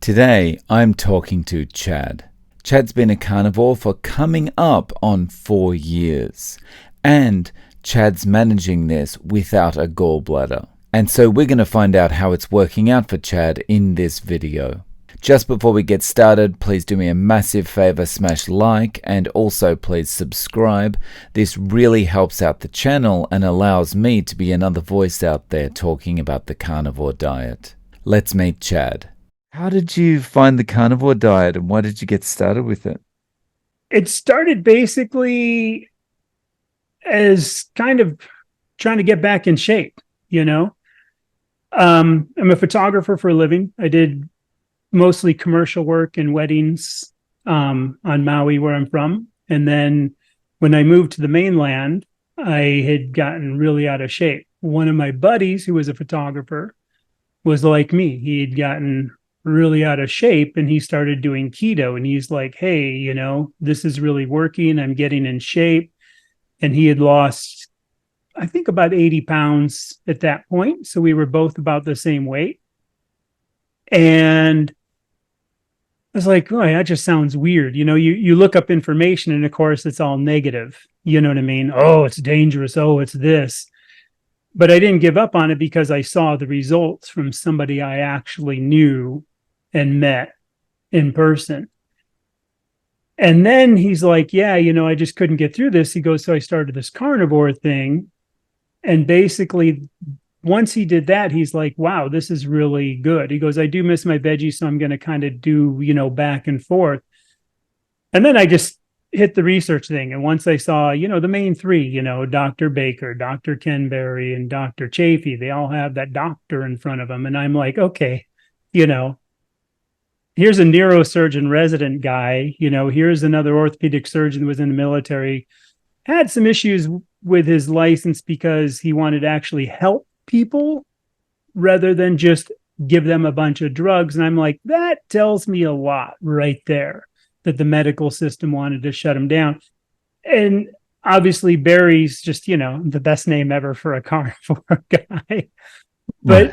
Today, I'm talking to Chad. Chad's been a carnivore for coming up on 4 years. And Chad's managing this without a gallbladder. And so we're going to find out how it's working out for Chad in this video. Just before we get started, please do me a massive favor, smash like, and also please subscribe. This really helps out the channel and allows me to be another voice out there talking about the carnivore diet. Let's meet Chad. How did you find the carnivore diet and why did you get started with it? It started basically as kind of trying to get back in shape, I'm a photographer for a living. I did mostly commercial work and weddings on Maui, where I'm from. And then when I moved to the mainland, I had gotten really out of shape. One of my buddies, who was a photographer, was like me. He had gotten really out of shape and he started doing keto. And he's like, hey, this is really working. I'm getting in shape. And he had lost, I think, about 80 pounds at that point. So we were both about the same weight. And I was like, oh, that just sounds weird. You look up information and of course it's all negative. You know what I mean? Oh, it's dangerous. Oh, it's this. But I didn't give up on it because I saw the results from somebody I actually knew and met in person. And then he's like, yeah, I just couldn't get through this. He goes, so I started this carnivore thing. And basically, once he did that, he's like, wow, this is really good. He goes, I do miss my veggies, so I'm going to kind of do, back and forth. And then I just hit the research thing. And once I saw, the main three, Dr. Baker, Dr. Kenberry, and Dr. Chafee, they all have that doctor in front of them. And I'm like, okay, here's a neurosurgeon resident guy, here's another orthopedic surgeon who was in the military, had some issues with his license because he wanted to actually help people rather than just give them a bunch of drugs. And I'm like, that tells me a lot right there, that the medical system wanted to shut him down. And obviously Barry's just, the best name ever for a carnivore guy, but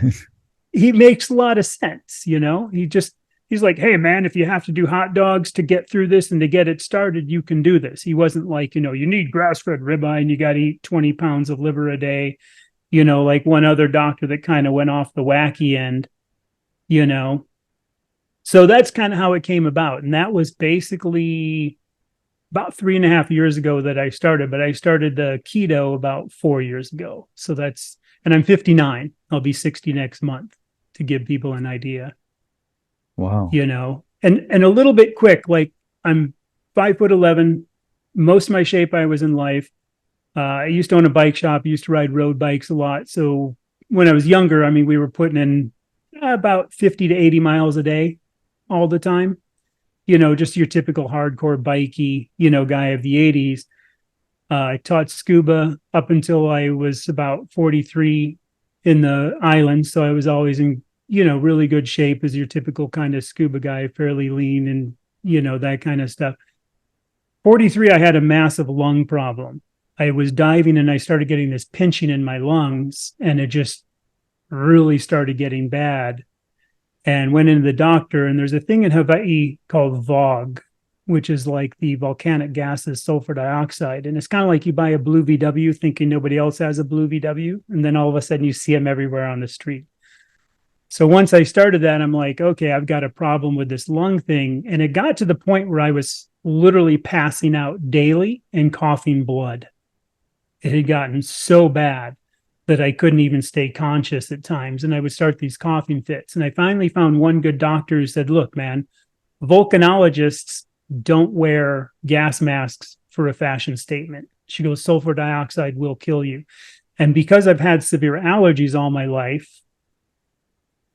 he makes a lot of sense. He's like, hey man, if you have to do hot dogs to get through this and to get it started, you can do this. He wasn't like, you need grass-fed ribeye and you got to eat 20 pounds of liver a day, like one other doctor that kind of went off the wacky end, So that's kind of how it came about. And that was basically about 3.5 years ago that I started, but I started the keto about 4 years ago. So and I'm 59. I'll be 60 next month, to give people an idea. Wow. And a little bit quick, like I'm 5'11". Most of my shape I was in life. I used to own a bike shop, used to ride road bikes a lot. So when I was younger, we were putting in about 50 to 80 miles a day all the time. Just your typical hardcore bikey, guy of the 80s. I taught scuba up until I was about 43 in the islands. So I was always in really good shape as your typical kind of scuba guy, fairly lean and, that kind of stuff. 43, I had a massive lung problem. I was diving and I started getting this pinching in my lungs and it just really started getting bad and went into the doctor. And there's a thing in Hawaii called VOG, which is like the volcanic gases, sulfur dioxide. And it's kind of like you buy a blue VW thinking nobody else has a blue VW. And then all of a sudden you see them everywhere on the street. So once I started that, I'm like, okay, I've got a problem with this lung thing. And it got to the point where I was literally passing out daily and coughing blood. It had gotten so bad that I couldn't even stay conscious at times. And I would start these coughing fits. And I finally found one good doctor who said, look, man, volcanologists don't wear gas masks for a fashion statement. She goes, sulfur dioxide will kill you. And because I've had severe allergies all my life,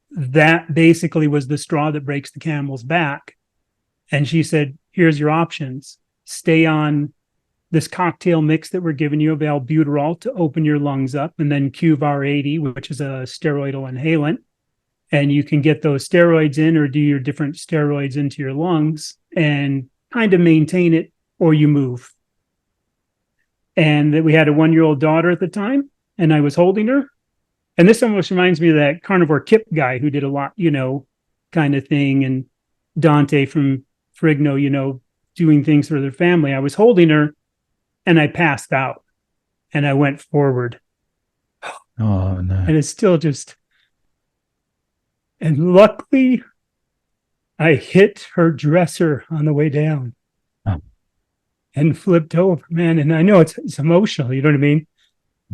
that basically was the straw that breaks the camel's back. And she said, here's your options. Stay on this cocktail mix that we're giving you of albuterol to open your lungs up, and then Qvar 80, which is a steroidal inhalant. And you can get those steroids in or do your different steroids into your lungs and kind of maintain it, or you move. And that we had a 1-year-old daughter at the time, and I was holding her. And this almost reminds me of that carnivore Kip guy who did a lot, kind of thing, and Dante from Frigno, doing things for their family. I was holding her and I passed out and I went forward. Oh, no. And it's still just, and luckily I hit her dresser on the way down and flipped over, man. And I know it's emotional, you know what I mean?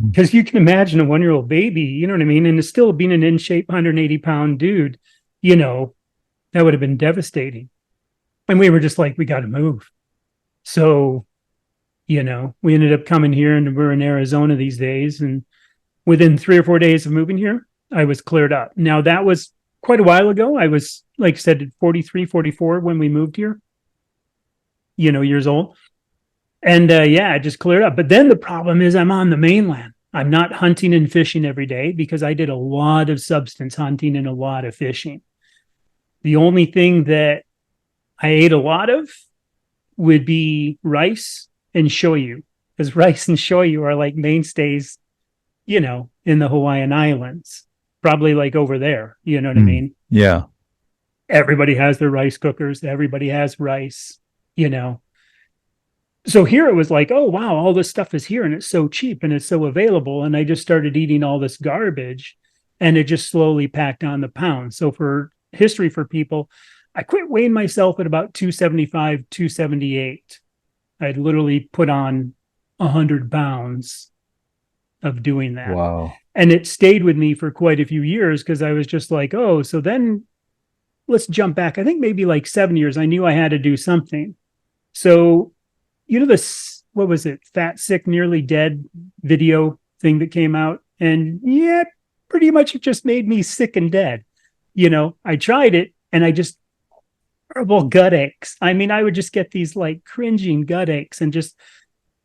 Because you can imagine a 1-year-old baby, you know what I mean? And it's still being an in shape 180-pound dude, that would have been devastating. And we were just like, we got to move. So, we ended up coming here, and we're in Arizona these days. And within 3 or 4 days of moving here, I was cleared up. Now, that was quite a while ago. I was, like I said, 43, 44 when we moved here, years old. And I just cleared up. But then the problem is I'm on the mainland. I'm not hunting and fishing every day because I did a lot of substance hunting and a lot of fishing. The only thing that I ate a lot of would be rice and shoyu, because rice and shoyu are like mainstays, in the Hawaiian Islands, probably like over there. You know what I mean? Yeah. Everybody has their rice cookers. Everybody has rice, So here it was like, oh, wow, all this stuff is here and it's so cheap and it's so available. And I just started eating all this garbage and it just slowly packed on the pounds. So for history for people, I quit weighing myself at about 275, 278. I'd literally put on 100 pounds of doing that. Wow. And it stayed with me for quite a few years because I was just like, oh, so then let's jump back. I think maybe like 7 years. I knew I had to do something. So, this, what was it? Fat, Sick, Nearly Dead video thing that came out. And yeah, pretty much it just made me sick and dead. I tried it and I just horrible gut aches. I mean, I would just get these like cringing gut aches and just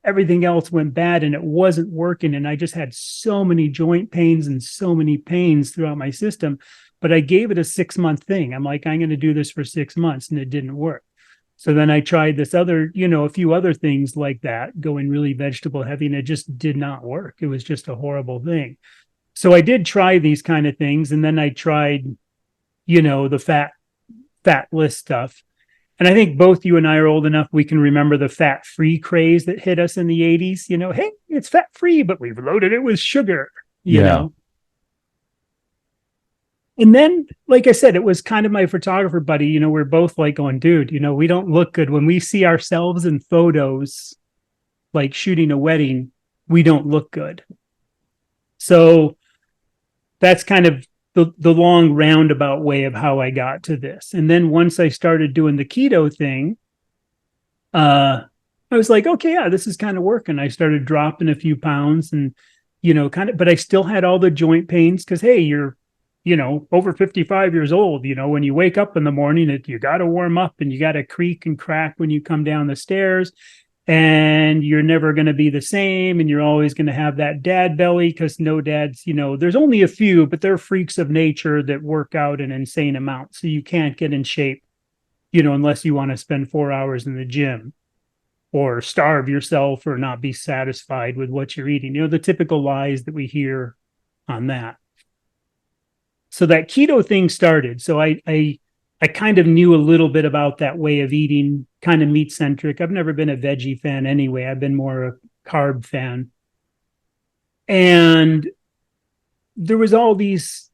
everything else went bad and it wasn't working. And I just had so many joint pains and so many pains throughout my system. But I gave it a 6-month thing. I'm like, I'm going to do this for 6 months, and it didn't work. So then I tried this other, a few other things like that, going really vegetable heavy, and it just did not work. It was just a horrible thing. So I did try these kind of things. And then I tried, the fatless stuff. And I think both you and I are old enough, we can remember the fat-free craze that hit us in the 80s. Hey, it's fat-free, but we've loaded it with sugar, you know. And then, like I said, it was kind of my photographer buddy, we're both like going, dude, we don't look good. When we see ourselves in photos, like shooting a wedding, we don't look good. So that's kind of the long roundabout way of how I got to this. And then once I started doing the keto thing, I was like, okay, yeah, this is kind of working. I started dropping a few pounds and, but I still had all the joint pains because, hey, you're, over 55 years old, when you wake up in the morning, you got to warm up and you got to creak and crack when you come down the stairs, and you're never going to be the same. And you're always going to have that dad belly because no dads, there's only a few, but they're freaks of nature that work out an insane amount. So you can't get in shape, unless you want to spend 4 hours in the gym or starve yourself or not be satisfied with what you're eating. The typical lies that we hear on that. So that keto thing started. So I kind of knew a little bit about that way of eating, kind of meat centric. I've never been a veggie fan anyway. I've been more a carb fan. And there was all these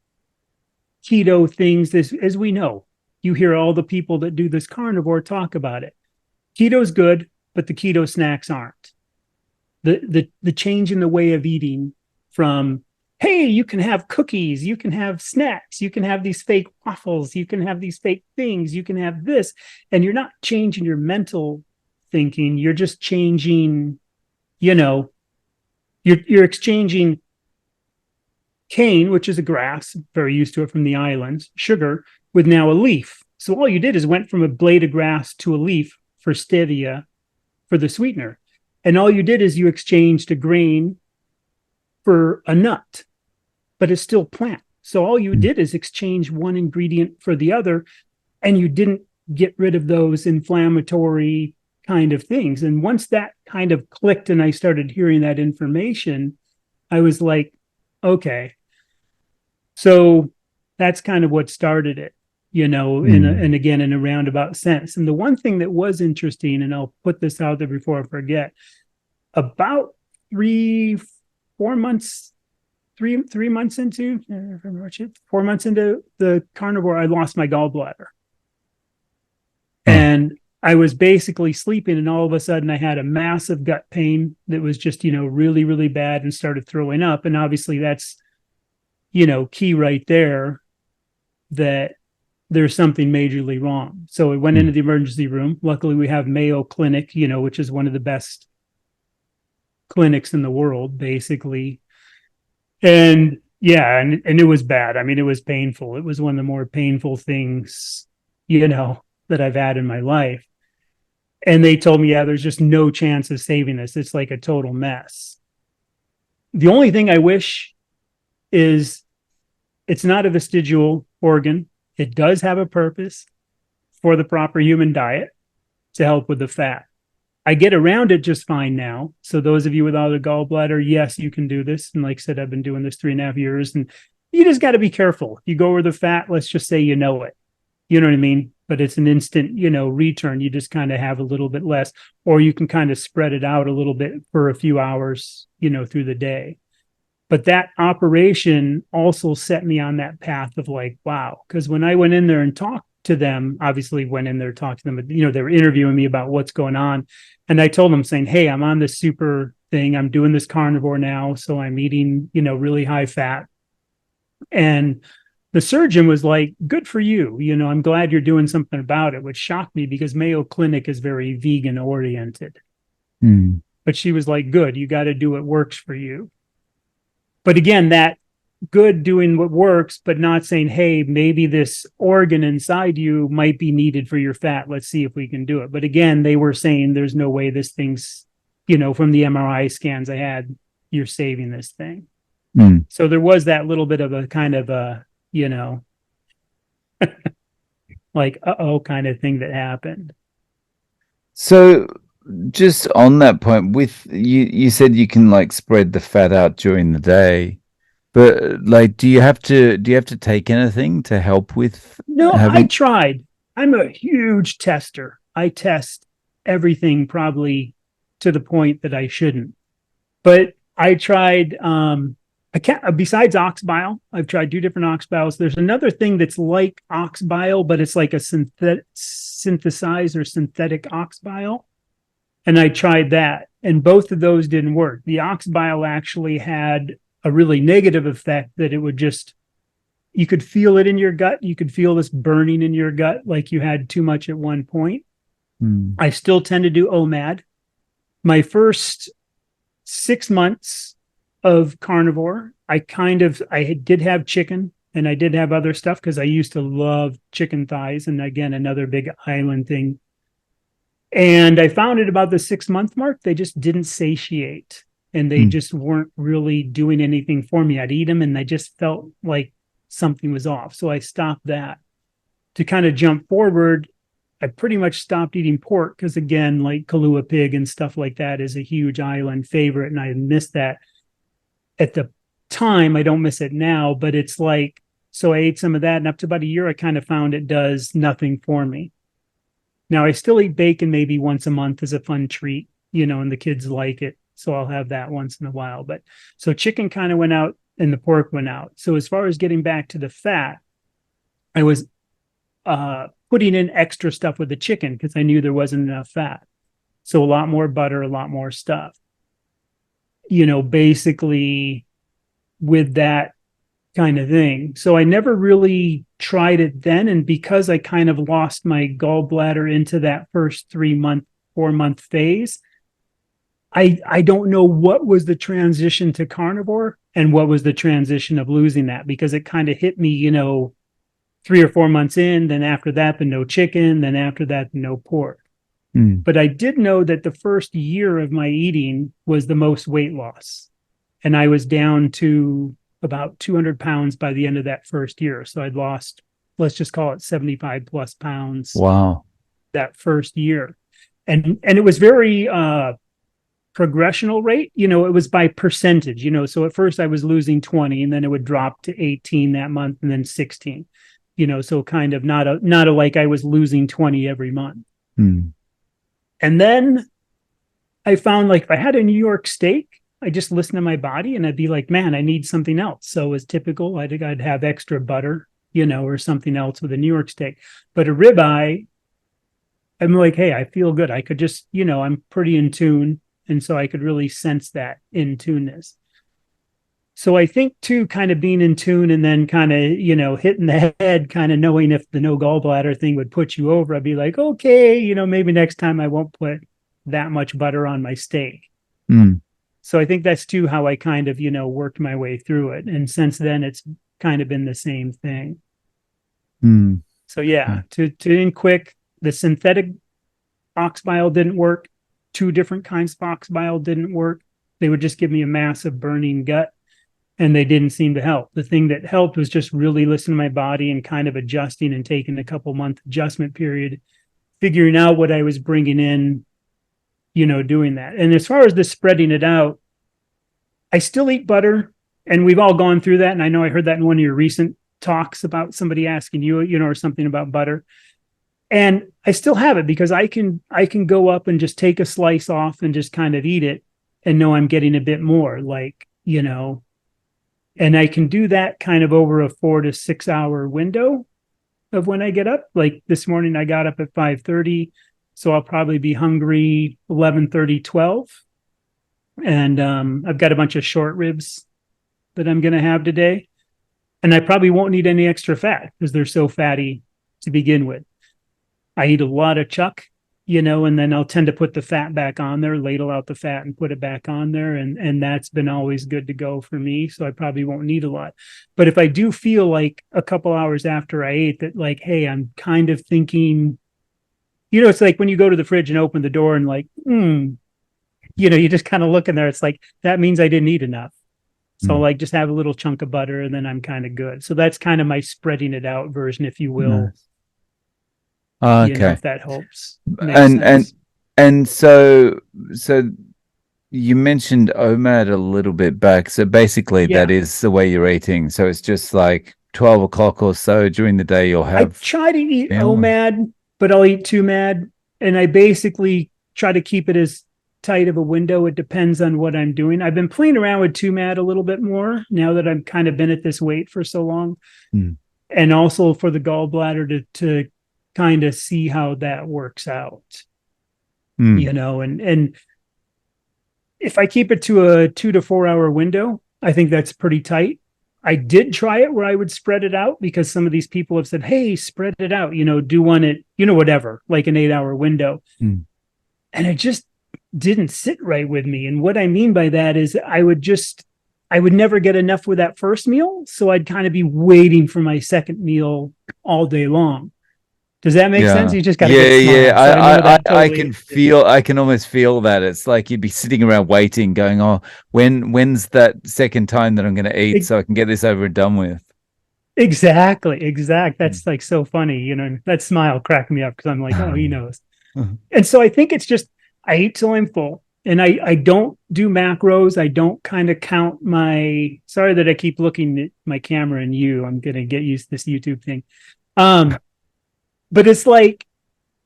keto things, as we know. You hear all the people that do this carnivore talk about it. Keto's good, but the keto snacks aren't. The change in the way of eating from, hey, you can have cookies, you can have snacks, you can have these fake waffles, you can have these fake things, you can have this. And you're not changing your mental thinking. You're just changing, you're exchanging cane, which is a grass, very used to it from the islands, sugar, with now a leaf. So all you did is went from a blade of grass to a leaf for stevia, for the sweetener. And all you did is you exchanged a grain for a nut, but it's still plant. So all you did is exchange one ingredient for the other, and you didn't get rid of those inflammatory kind of things. And once that kind of clicked and I started hearing that information, I was like, okay. So that's kind of what started it. and again, in a roundabout sense. And the one thing that was interesting, and I'll put this out there before I forget, about 4 months into 4 months into the carnivore, I lost my gallbladder. And I was basically sleeping, and all of a sudden I had a massive gut pain that was just, really, really bad, and started throwing up. And obviously that's, key right there, that there's something majorly wrong. So I went into the emergency room. Luckily we have Mayo Clinic, which is one of the best clinics in the world, basically. And yeah, and it was bad. I mean, it was painful. It was one of the more painful things, that I've had in my life. And they told me, yeah, there's just no chance of saving this. It's like a total mess. The only thing I wish is it's not a vestigial organ. It does have a purpose for the proper human diet to help with the fat. I get around it just fine now. So those of you without a gallbladder, yes, you can do this. And like I said, I've been doing this 3.5 years, and you just got to be careful. You go over the fat, let's just say you know it. You know what I mean? But it's an instant, return. You just kind of have a little bit less, or you can kind of spread it out a little bit for a few hours, through the day. But that operation also set me on that path of like, wow. Because when I went in there and talked to them, obviously went in there, talked to them, but, they were interviewing me about what's going on. And I told them saying, hey, I'm on this super thing. I'm doing this carnivore now. So I'm eating, really high fat. And the surgeon was like, good for you. I'm glad you're doing something about it, which shocked me because Mayo Clinic is very vegan oriented. But she was like, good, you got to do what works for you. But again, that good doing what works, but not saying, hey, maybe this organ inside you might be needed for your fat. Let's see if we can do it. But again, they were saying there's no way this thing's, from the MRI scans I had, you're saving this thing. So there was that little bit of a kind of a, like, uh-oh kind of thing that happened. So just on that point, with you said you can like spread the fat out during the day, but like, do you have to take anything to help with? No, I tried. I'm a huge tester. I test everything probably to the point that I shouldn't. But I tried, I can't, besides ox bile, I've tried 2 different ox biles. There's another thing that's like ox bile, but it's like a synthesized or synthetic ox bile. And I tried that, and both of those didn't work. The ox bile actually had a really negative effect that it would just, you could feel it in your gut. You could feel this burning in your gut like you had too much at one point. I still tend to do Nomad. My first 6 months of carnivore, I did have chicken, and I did have other stuff because I used to love chicken thighs. And again, another big island thing. And I found at about the 6-month mark, they just didn't satiate, and they just weren't really doing anything for me. I'd eat them and I just felt like something was off. So I stopped that. To kind of jump forward, I pretty much stopped eating pork because, again, like Kahlua pig and stuff like that is a huge island favorite. And I missed that at the time. I don't miss it now, but it's like, so I ate some of that, and up to about a year, I kind of found it does nothing for me. Now, I still eat bacon maybe once a month as a fun treat, and the kids like it. So I'll have that once in a while. But so chicken kind of went out and the pork went out. So as far as getting back to the fat, I was putting in extra stuff with the chicken because I knew there wasn't enough fat. So a lot more butter, a lot more stuff. Basically with that kind of thing. So I never really tried it then. And because I kind of lost my gallbladder into that first 4-month phase, I don't know what was the transition to carnivore and what was the transition of losing that, because it kind of hit me, 3 or 4 months in, then after that, the no chicken, then after that, the no pork. But I did know that the first year of my eating was the most weight loss. And I was down to about 200 pounds by the end of that first year. So I'd lost, let's just call it 75 plus pounds. Wow. That first year. And it was very progressional rate. It was by percentage, so at first I was losing 20, and then it would drop to 18 that month, and then 16. so kind of not a like I was losing 20 every month. Mm. And then I found like if I had a New York steak, I just listen to my body and I'd be like, man, I need something else. So as typical, I'd have extra butter, or something else with a New York steak. But a ribeye, I'm like, hey, I feel good. I could just, I'm pretty in tune. And so I could really sense that in tuneness. So I think too, kind of being in tune and then kind of, hitting the head, kind of knowing if the no gallbladder thing would put you over, I'd be like, okay, maybe next time I won't put that much butter on my steak. Mm. So I think that's too how I kind of, worked my way through it. And since then, it's kind of been the same thing. Mm. So yeah, to in quick, the synthetic ox bile didn't work. 2 different kinds of ox bile didn't work. They would just give me a massive burning gut, and they didn't seem to help. The thing that helped was just really listening to my body and kind of adjusting and taking a couple month adjustment period, figuring out what I was bringing in, doing that. And as far as the spreading it out, I still eat butter, and we've all gone through that. And I know I heard that in one of your recent talks about somebody asking you, or something about butter. And I still have it because I can go up and just take a slice off and just kind of eat it and know I'm getting a bit more, like, and I can do that kind of over a 4 to 6 hour window of when I get up. Like this morning, I got up at 5:30, so I'll probably be hungry 11:30, 12. And I've got a bunch of short ribs that I'm going to have today. And I probably won't need any extra fat because they're so fatty to begin with. I eat a lot of chuck, and then I'll tend to put the fat back on there, ladle out the fat and put it back on there. And that's been always good to go for me. So I probably won't need a lot. But if I do feel like a couple hours after I ate that, like, hey, I'm kind of thinking, it's like when you go to the fridge and open the door and like, you just kind of look in there. It's like, that means I didn't eat enough. So like just have a little chunk of butter and then I'm kind of good. So that's kind of my spreading it out version, if you will. Okay. If that helps. And so you mentioned OMAD a little bit back. So basically that is the way you're eating. So it's just like 12 o'clock or so during the day you'll have. I try to eat OMAD, but I'll eat 2MAD. And I basically try to keep it as tight of a window. It depends on what I'm doing. I've been playing around with 2MAD a little bit more now that I've kind of been at this weight for so long. And also for the gallbladder to kind of see how that works out, and if I keep it to a 2 to 4 hour window, I think that's pretty tight. I did try it where I would spread it out because some of these people have said, hey, spread it out, do one at, whatever, like an 8 hour window. And it just didn't sit right with me. And what I mean by that is I would never get enough with that first meal. So I'd kind of be waiting for my second meal all day long. Does that make sense? You just got to get smart. So I can almost feel that. It's like you'd be sitting around waiting, going, oh, when's that second time that I'm going to eat so I can get this over and done with? Exactly. That's like so funny. That smile cracked me up because I'm like, oh, he knows. And so I think it's just, I eat till I'm full. And I don't do macros. I don't kind of count sorry that I keep looking at my camera and I'm going to get used to this YouTube thing. But it's like,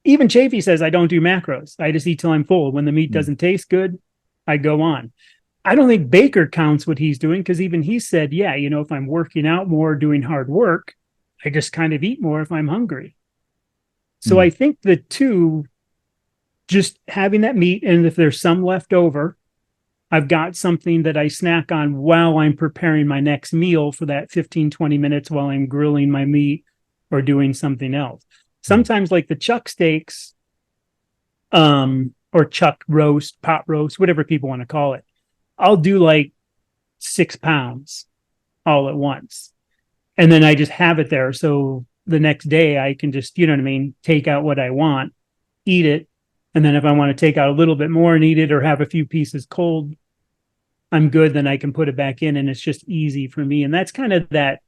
even Chafee says, I don't do macros. I just eat till I'm full. When the meat doesn't taste good, I go on. I don't think Baker counts what he's doing because even he said, yeah, if I'm working out more, doing hard work, I just kind of eat more if I'm hungry. So I think the two, just having that meat, and if there's some left over, I've got something that I snack on while I'm preparing my next meal for that 15, 20 minutes while I'm grilling my meat or doing something else. Sometimes like the chuck steaks, or chuck roast, pot roast, whatever people want to call it, I'll do like 6 pounds all at once. And then I just have it there. So the next day I can just, take out what I want, eat it. And then if I want to take out a little bit more and eat it or have a few pieces cold, I'm good. Then I can put it back in and it's just easy for me. And that's kind of that,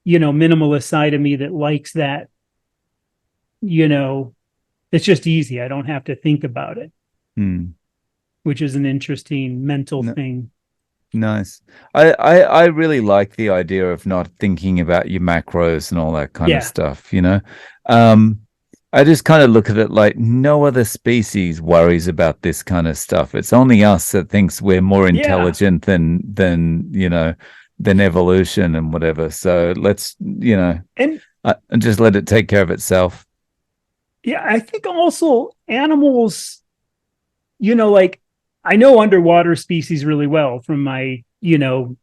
minimalist side of me that likes that, it's just easy. I don't have to think about it, which is an interesting mental thing. Nice. I really like the idea of not thinking about your macros and all that kind of Yeah. stuff, you know. Um, I just kind of look at it like no other species worries about this kind of stuff. It's only us that thinks we're more Yeah. intelligent than you know than evolution and whatever. So let's And and just let it take care of itself. yeah, I think also animals, like I know underwater species really well from my,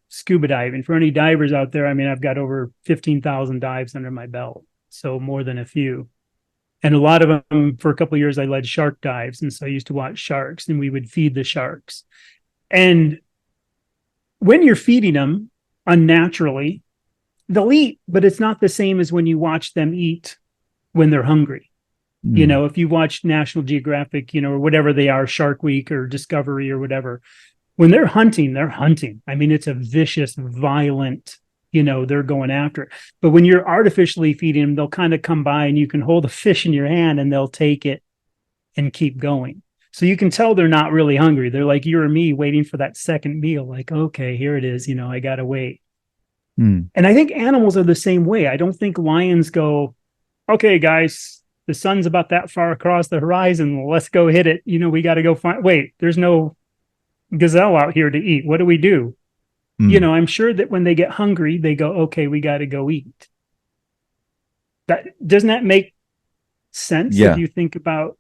scuba diving. For any divers out there, I mean, I've got over 15,000 dives under my belt. So more than a few. And a lot of them, for a couple of years, I led shark dives. And so I used to watch sharks and we would feed the sharks. And when you're feeding them unnaturally, they'll eat, but it's not the same as when you watch them eat when they're hungry. Mm. If you watch National Geographic, or whatever they are, Shark Week or Discovery or whatever, when they're hunting, they're hunting. I mean, it's a vicious, violent, they're going after it. But when you're artificially feeding them, they'll kind of come by and you can hold a fish in your hand and they'll take it and keep going. So you can tell they're not really hungry. They're like you or me waiting for that second meal, like, okay, here it is, I got to wait. Mm. And I think animals are the same way. I don't think lions go, okay, guys, the sun's about that far across the horizon. Let's go hit it. We got to go find, wait, there's no gazelle out here to eat. What do we do? Mm. I'm sure that when they get hungry, they go, okay, we got to go eat. That doesn't that make sense if Yeah. you think about,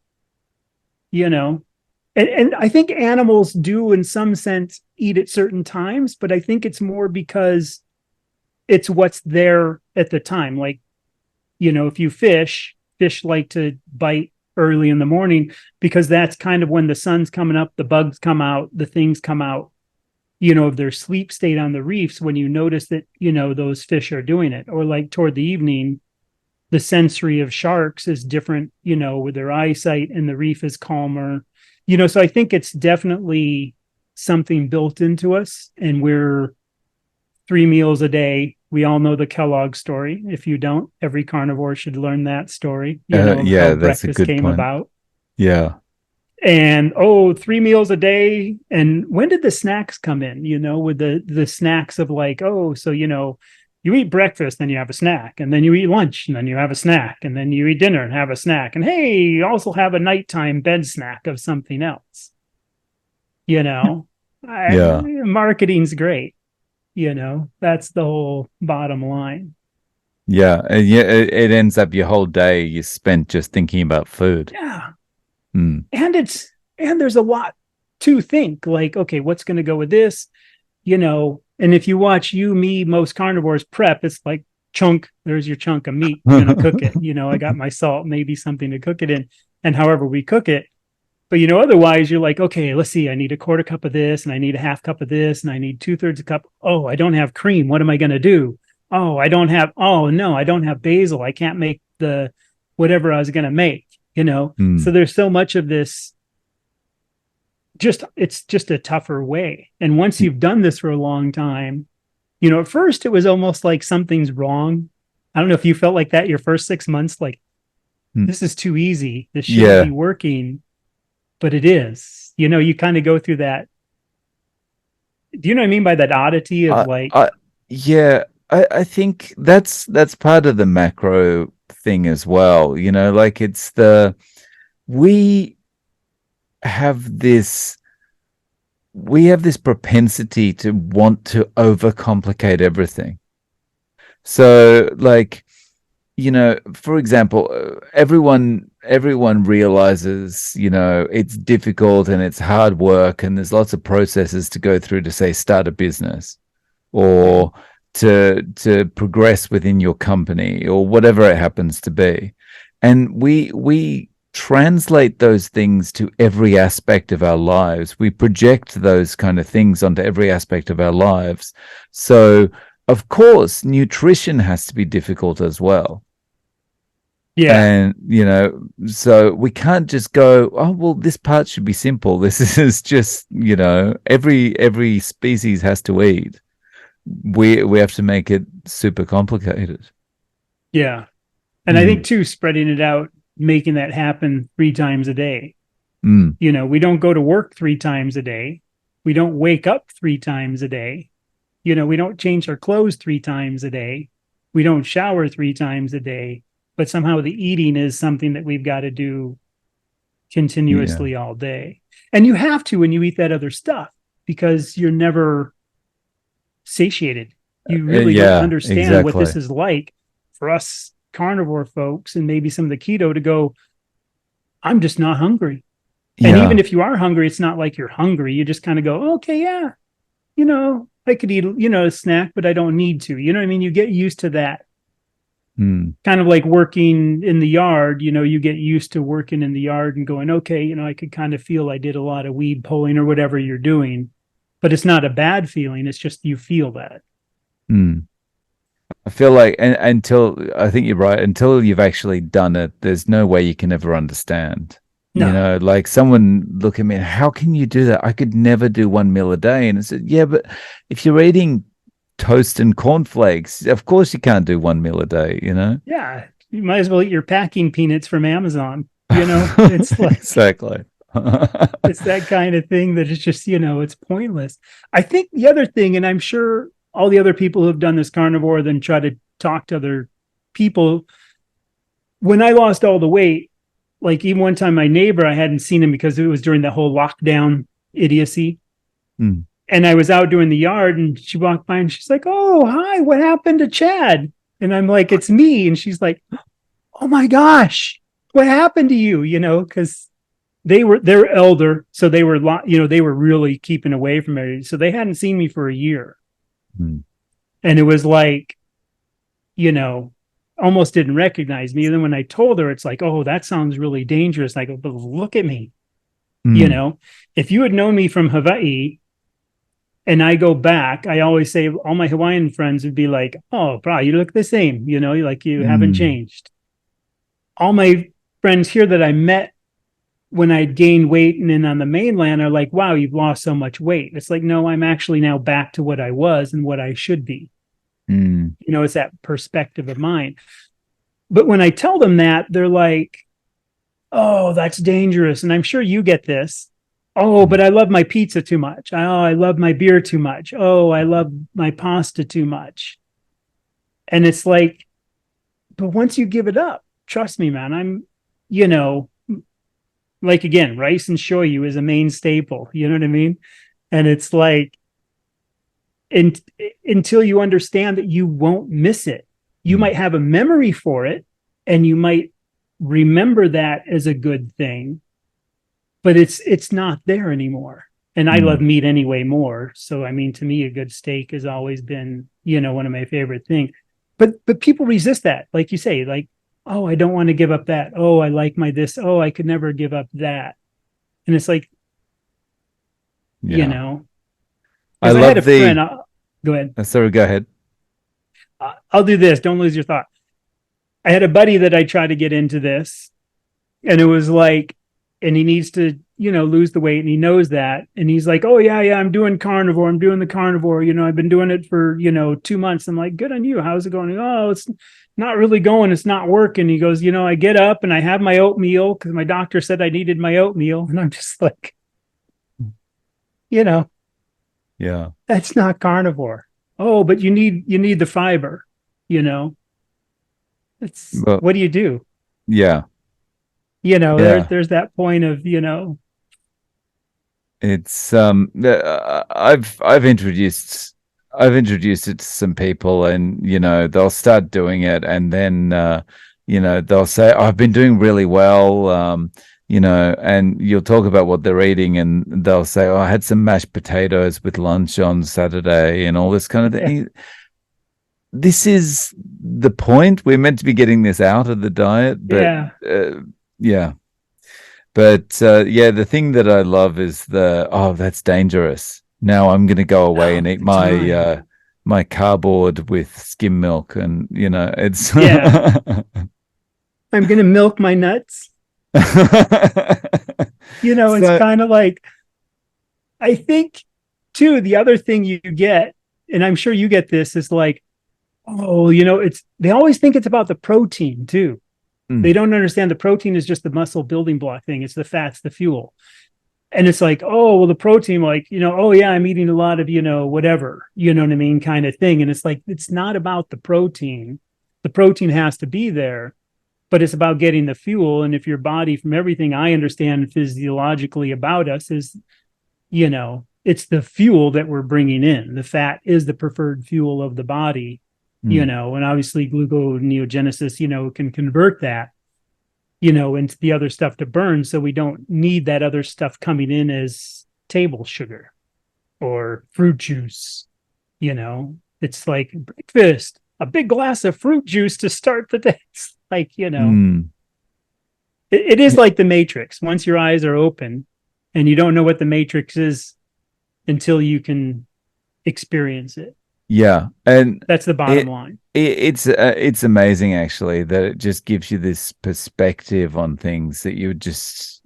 and I think animals do in some sense eat at certain times, but I think it's more because it's what's there at the time. Like, if you fish like to bite early in the morning because that's kind of when the sun's coming up, the bugs come out, the things come out, of their sleep state on the reefs when you notice that, those fish are doing it. Or like toward the evening, the sensory of sharks is different, with their eyesight and the reef is calmer. So I think it's definitely something built into us and we're 3 meals a day. We all know the Kellogg story. If you don't, every carnivore should learn that story, of how Yeah, that's a breakfast good came point. about. Yeah. And 3 meals a day. And when did the snacks come in? With the snacks of like, so you eat breakfast, then you have a snack, and then you eat lunch, and then you have a snack, and then you eat dinner and have a snack. And hey, you also have a nighttime bed snack of something else. You know, Yeah. Marketing's great. That's the whole bottom line. Yeah, yeah. It ends up your whole day you spent just thinking about food. Yeah. Mm. And there's a lot to think like, okay, what's going to go with this? And if you watch me, most carnivores prep, it's like chunk, there's your chunk of meat. You're going to cook it. I got my salt, maybe something to cook it in, and however we cook it. But otherwise you're like, okay, let's see, I need a quarter cup of this, and I need a half cup of this, and I need 2/3 a cup. Oh, I don't have cream. What am I going to do? Oh no, I don't have basil. I can't make the whatever I was going to make, So Mm. there's so much of this, it's just a tougher way. And once you've done this for a long time, at first it was almost like something's wrong. I don't know if you felt like that your first 6 months, like Mm. this is too easy. This shouldn't be Yeah. working, but it is. You kind of go through that. Do you know what I mean by that oddity of I, like, I, yeah, I think that's part of the macro thing as well. Like we have this we have this propensity to want to overcomplicate everything. So, like, for example, everyone realizes, it's difficult and it's hard work and there's lots of processes to go through to say start a business or to progress within your company or whatever it happens to be. And we translate those things to every aspect of our lives. We project those kind of things onto every aspect of our lives. So, of course, nutrition has to be difficult as well. yeah, And, so we can't just go, oh, well, this part should be simple. This is just, every species has to eat. We have to make it super complicated. yeah. And I think Mm. too, spreading it out, making that happen 3 times a day. Mm. We don't go to work 3 times a day. We don't wake up 3 times a day. We don't change our clothes 3 times a day. We don't shower 3 times a day. But somehow the eating is something that we've got to do Yeah. continuously all day. And you have to when you eat that other stuff because you're never satiated. You really don't Yeah, understand what exactly. this is like for us carnivore folks and maybe some of the keto to go, I'm just not hungry. And even Yeah. if you are hungry, it's not like you're hungry. You just kind of go, okay, yeah, I could eat, a snack, but I don't need to. You know what I mean? You get used to that. Mm. Kind of like working in the yard, you get used to working in the yard and going, okay, I could kind of feel I did a lot of weed pulling or whatever you're doing, but it's not a bad feeling. It's just you feel that. Mm. I feel like until I think you're right, until you've actually done it, there's no way you can ever understand. No, Like someone look at me, how can you do that? I could never do 1 meal a day. And I said, yeah, but if you're eating toast and cornflakes, of course you can't do 1 meal a day. yeah, you might as well eat your packing peanuts from Amazon. It's like, Exactly. it's that kind of thing that it's just, it's pointless. I think the other thing, and I'm sure all the other people who've done this carnivore then try to talk to other people. When I lost all the weight, like even one time my neighbor, I hadn't seen him because it was during the whole lockdown idiocy. Mm. And I was out doing the yard and she walked by and she's like, oh, hi, what happened to Chad? And I'm like, it's me. And she's like, oh my gosh, what happened to you? Because they're elder. So they were, they were really keeping away from it. So they hadn't seen me for a year. Mm. And it was like, you know, almost didn't recognize me. And then when I told her, it's like, oh, that sounds really dangerous. I go, but look at me. Mm. If you had known me from Hawaii and I go back, I always say all my Hawaiian friends would be like, oh, bro, you look the same. Like you haven't Mm. changed. All my friends here that I met when I gained weight and then on the mainland are like, wow, you've lost so much weight. It's like, no, I'm actually now back to what I was and what I should be. Mm. It's that perspective of mine. But when I tell them that, they're like, oh, that's dangerous. And I'm sure you get this. Oh, but I love my pizza too much. Oh, I love my beer too much. Oh, I love my pasta too much. And it's like, but once you give it up, trust me, man, you know, like again, rice and shoyu is a main staple. You know what I mean? And it's like, in, until you understand that you won't miss it, you Mm. might have a memory for it and you might remember that as a good thing, but it's not there anymore. And I love Mm. meat anyway more. So I mean, to me, a good steak has always been, one of my favorite things. But people resist that, like you say, like, oh, I don't want to give up that. Oh, I like my this. Oh, I could never give up that. And it's like, you Yeah. know, I because I had a love friend. the Go ahead. sorry, go ahead. I'll do this. Don't lose your thought. I had a buddy that I tried to get into this, and it was like, and he needs to, lose the weight, and he knows that, and he's like, oh yeah, yeah, I'm doing carnivore. I'm doing the carnivore. I've been doing it for 2 months. I'm like, good on you. How's it going? Oh, it's not really going. It's not working. He goes, I get up and I have my oatmeal because my doctor said I needed my oatmeal, and I'm just like, you know, Yeah. that's not carnivore. Oh, but you need the fiber. You know, it's Well, what do you do? yeah. There, Yeah. there's that point of, It's I've introduced it to some people, and they'll start doing it, and then they'll say, oh, I've been doing really well, and you'll talk about what they're eating, and they'll say, oh, I had some mashed potatoes with lunch on Saturday and all this kind of yeah, thing. This is the point. We're meant to be getting this out of the diet, but yeah. yeah. But yeah, the thing that I love is that's dangerous. Now I'm going to go away All and eat the my time. my cardboard with skim milk, and it's Yeah. I'm going to milk my nuts. It's so kind of like, I think too, the other thing you get, and I'm sure you get this, is like, oh, they always think it's about the protein too. They mm, don't understand the protein is just the muscle building block thing. It's the fats, the fuel. And it's like, oh, well, the protein, like, oh yeah, I'm eating a lot of, whatever, you know what I mean, kind of thing. And it's like, it's not about the protein. The protein has to be there, but it's about getting the fuel. And if your body, from everything I understand physiologically about us, is, it's the fuel that we're bringing in. The fat is the preferred fuel of the body, Mm. and obviously gluconeogenesis, can convert that, into the other stuff to burn. So we don't need that other stuff coming in as table sugar or fruit juice. It's like breakfast, a big glass of fruit juice to start the day. It's like, Mm. it is like the Matrix. Once your eyes are open and you don't know what the Matrix is until you can experience it. Yeah, and That's the bottom line. it's amazing actually that it just gives you this perspective on things that you're just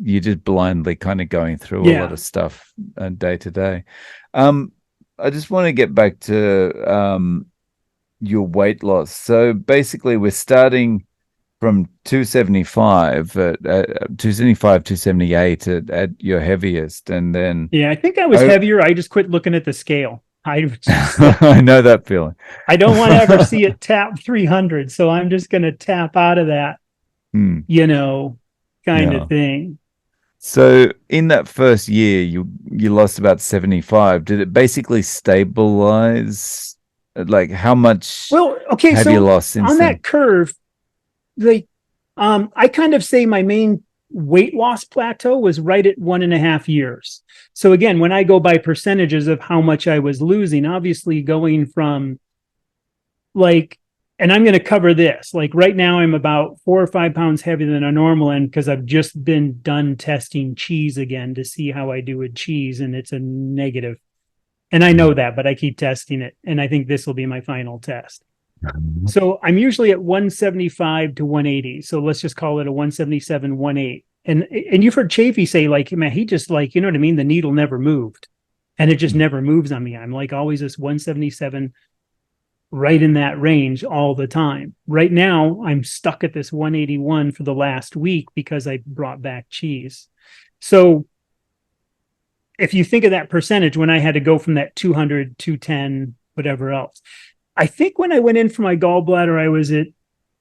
blindly kind of going through a lot of stuff day to day. I just want to get back to your weight loss. So basically, we're starting from 275 at 275, 278 at your heaviest, and then I think I was heavier. I just quit looking at the scale. I know that feeling. I don't want to ever see it tap 300, so I'm just going to tap out of that, kind of thing. So in that first year, you lost about 75. Did it basically stabilize? Like how much? Well, okay, have you lost since on then? that curve, I kind of say my main weight loss plateau was right at 1.5 years. So again, when I go by percentages of how much I was losing, obviously going from and I'm going to cover this, like right now I'm about 4 or 5 pounds heavier than a normal end because I've just been done testing cheese again to see how I do with cheese, and it's a negative. And I know that, but I keep testing it. And I think this will be my final test. So I'm usually at 175 to 180. So let's just call it a 177, 18. And you've heard Chafee say, like, man, he just like, you know what I mean? The needle never moved. And it just never moves on me. I'm like always this 177, right in that range all the time. Right now, I'm stuck at this 181 for the last week because I brought back cheese. So if you think of that percentage, when I had to go from that 200, 210, whatever else, I think when I went in for my gallbladder, I was at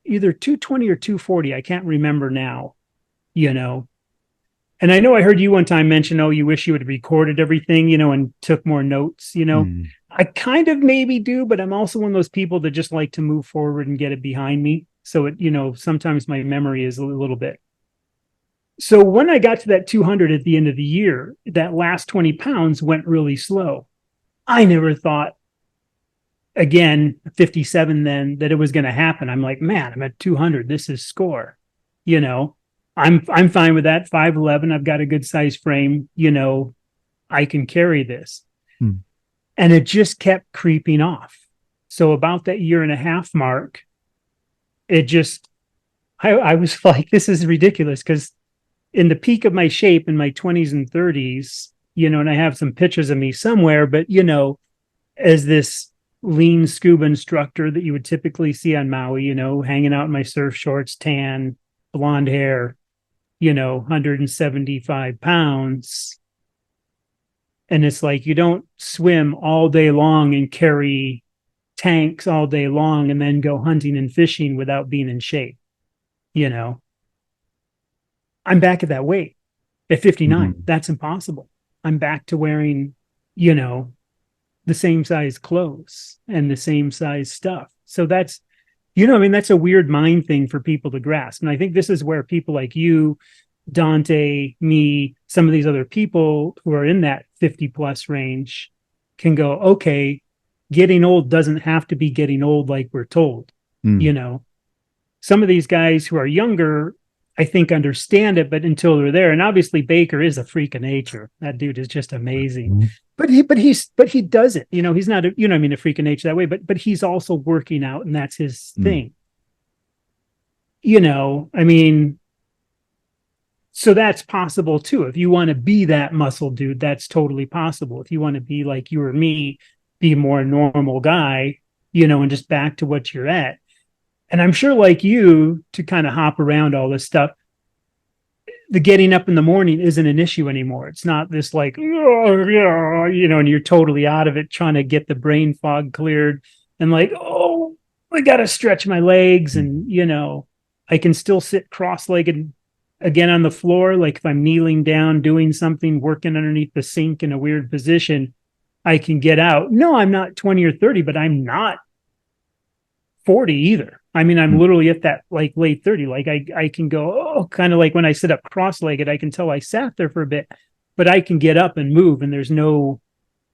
either 220 or 240. I can't remember now, And I know I heard you one time mention, oh, you wish you would have recorded everything, and took more notes, I kind of maybe do, but I'm also one of those people that just like to move forward and get it behind me. So it, sometimes my memory is a little bit. So when I got to that 200 at the end of the year, that last 20 pounds went really slow. I never thought, again, 57 then, that it was going to happen. I'm like, man, I'm at 200. This is score. I'm fine with that. 5'11". I've got a good size frame. I can carry this. And it just kept creeping off. So about that 1.5 year mark, it just, I was like, this is ridiculous, because in the peak of my shape in my 20s and 30s, and I have some pictures of me somewhere, but, as this lean scuba instructor that you would typically see on Maui, hanging out in my surf shorts, tan, blonde hair, 175 pounds. And it's like, you don't swim all day long and carry tanks all day long and then go hunting and fishing without being in shape. I'm back at that weight at 59. That's impossible. I'm back to wearing, the same size clothes and the same size stuff. So that's, that's a weird mind thing for people to grasp. And I think this is where people like you, Dante, me, some of these other people who are in that 50 plus range can go, okay, getting old doesn't have to be getting old like we're told. Some of these guys who are younger, I think, understand it, but until they're there, and obviously Baker is a freak of nature. That dude is just amazing. But he does it. He's not a freak of nature that way, but he's also working out, and that's his thing. So that's possible too. If you want to be that muscle dude, that's totally possible. If you want to be like you or me, be a more normal guy, and just back to what you're at. And I'm sure, like you, to kind of hop around all this stuff, the getting up in the morning isn't an issue anymore. It's not this like, oh, yeah, and you're totally out of it trying to get the brain fog cleared and like, oh, I got to stretch my legs. And, I can still sit cross-legged again on the floor. Like if I'm kneeling down, doing something, working underneath the sink in a weird position, I can get out. No, I'm not 20 or 30, but I'm not 40 either. I mean, I'm literally at that like late 30. Like I can go, kind of like when I sit up cross-legged, I can tell I sat there for a bit, but I can get up and move. And there's no,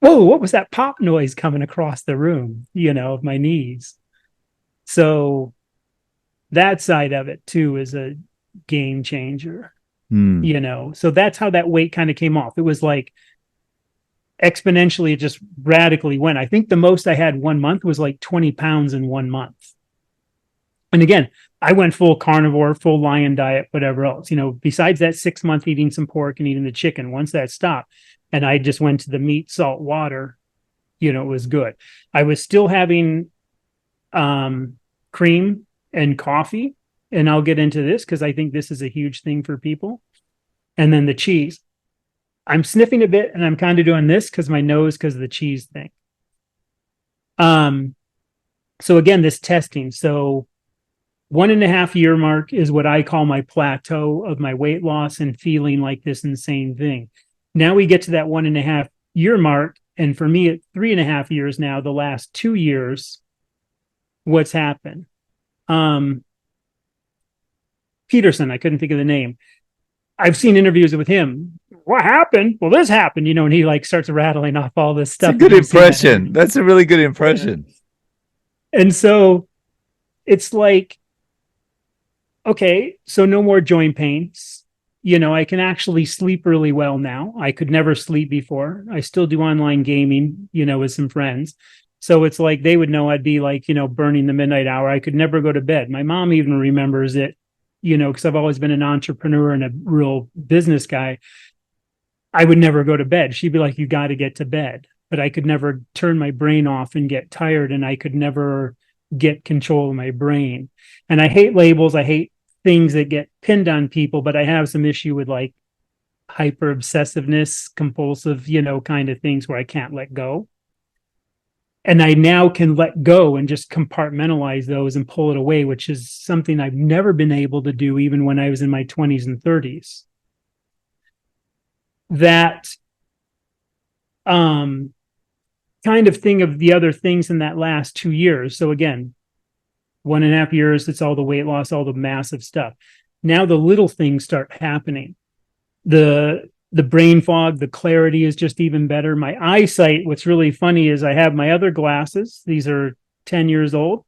whoa, what was that pop noise coming across the room, of my knees. So that side of it too is a game changer, so that's how that weight kind of came off. It was like exponentially, it just radically went. I think the most I had 1 month was like 20 pounds in 1 month. And again, I went full carnivore, full lion diet, whatever else, besides that 6 month eating some pork and eating the chicken. Once that stopped and I just went to the meat, salt, water, it was good. I was still having cream and coffee. And I'll get into this because I think this is a huge thing for people. And then the cheese. I'm sniffing a bit and I'm kind of doing this because my nose, because of the cheese thing. So again, this testing. So 1.5 year mark is what I call my plateau of my weight loss and feeling like this insane thing. Now we get to that 1.5 year mark. And for me, at 3.5 years now, the last 2 years, what's happened? Peterson, I couldn't think of the name. I've seen interviews with him. What happened? Well, this happened, and he like starts rattling off all this stuff. It's a good impression. That's a really good impression. Yeah. And so it's like, okay, so no more joint pains. I can actually sleep really well now. I could never sleep before. I still do online gaming, with some friends. So it's like they would know I'd be like, burning the midnight hour. I could never go to bed. My mom even remembers it, because I've always been an entrepreneur and a real business guy. I would never go to bed. She'd be like, you got to get to bed. But I could never turn my brain off and get tired, and I could never get control of my brain. And I hate labels. I hate things that get pinned on people, but I have some issue with like hyper obsessiveness, compulsive, kind of things where I can't let go. And I now can let go and just compartmentalize those and pull it away, which is something I've never been able to do even when I was in my 20s and 30s. That kind of thing of the other things in that last 2 years. So again, 1.5 years, it's all the weight loss, all the massive stuff. Now the little things start happening. The brain fog, the clarity is just even better. My eyesight, what's really funny is I have my other glasses. These are 10 years old.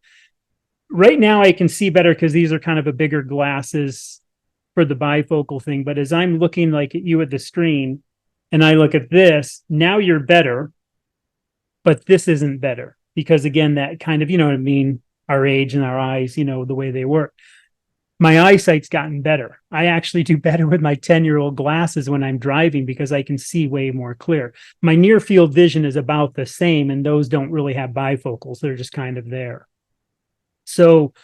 Right now I can see better because these are kind of a bigger glasses for the bifocal thing. But as I'm looking like at you at the screen and I look at this, now you're better, but this isn't better because again, that kind of, you know what I mean? Our age and our eyes, the way they work. My eyesight's gotten better. I actually do better with my 10-year-old glasses when I'm driving because I can see way more clear. My near field vision is about the same, and those don't really have bifocals. They're just kind of there. So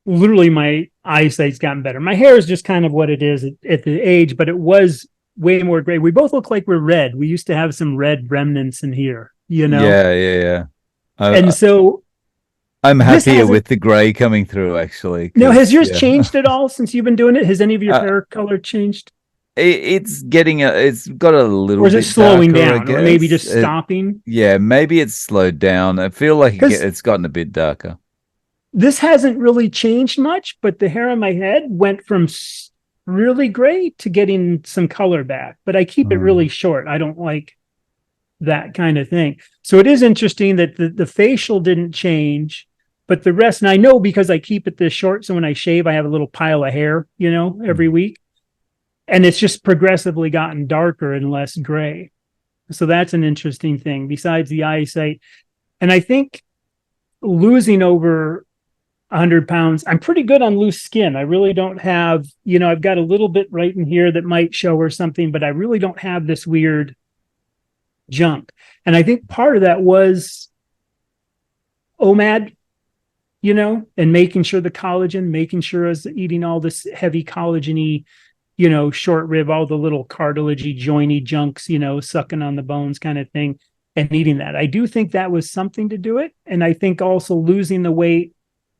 literally my eyesight's gotten better. My hair is just kind of what it is at the age, but it was way more gray. We both look like we're red. We used to have some red remnants in here, Yeah. And so I'm happier with the gray coming through, actually. Now, has yours changed at all since you've been doing it? Has any of your hair color changed? It's got a little bit. Or is it slowing down, or maybe just stopping? Yeah, maybe it's slowed down. I feel like it's gotten a bit darker. This hasn't really changed much, but the hair on my head went from really gray to getting some color back. But I keep it really short. I don't like that kind of thing. So it is interesting that the facial didn't change. But the rest, and I know because I keep it this short, so when I shave, I have a little pile of hair, every week. And it's just progressively gotten darker and less gray. So that's an interesting thing besides the eyesight. And I think losing over 100 pounds, I'm pretty good on loose skin. I really don't have, I've got a little bit right in here that might show or something, but I really don't have this weird junk. And I think part of that was OMAD, and making sure the collagen, making sure I was eating all this heavy collagen-y short rib, all the little cartilagey, jointy junks, sucking on the bones kind of thing, and eating that. I do think that was something to do it. And I think also losing the weight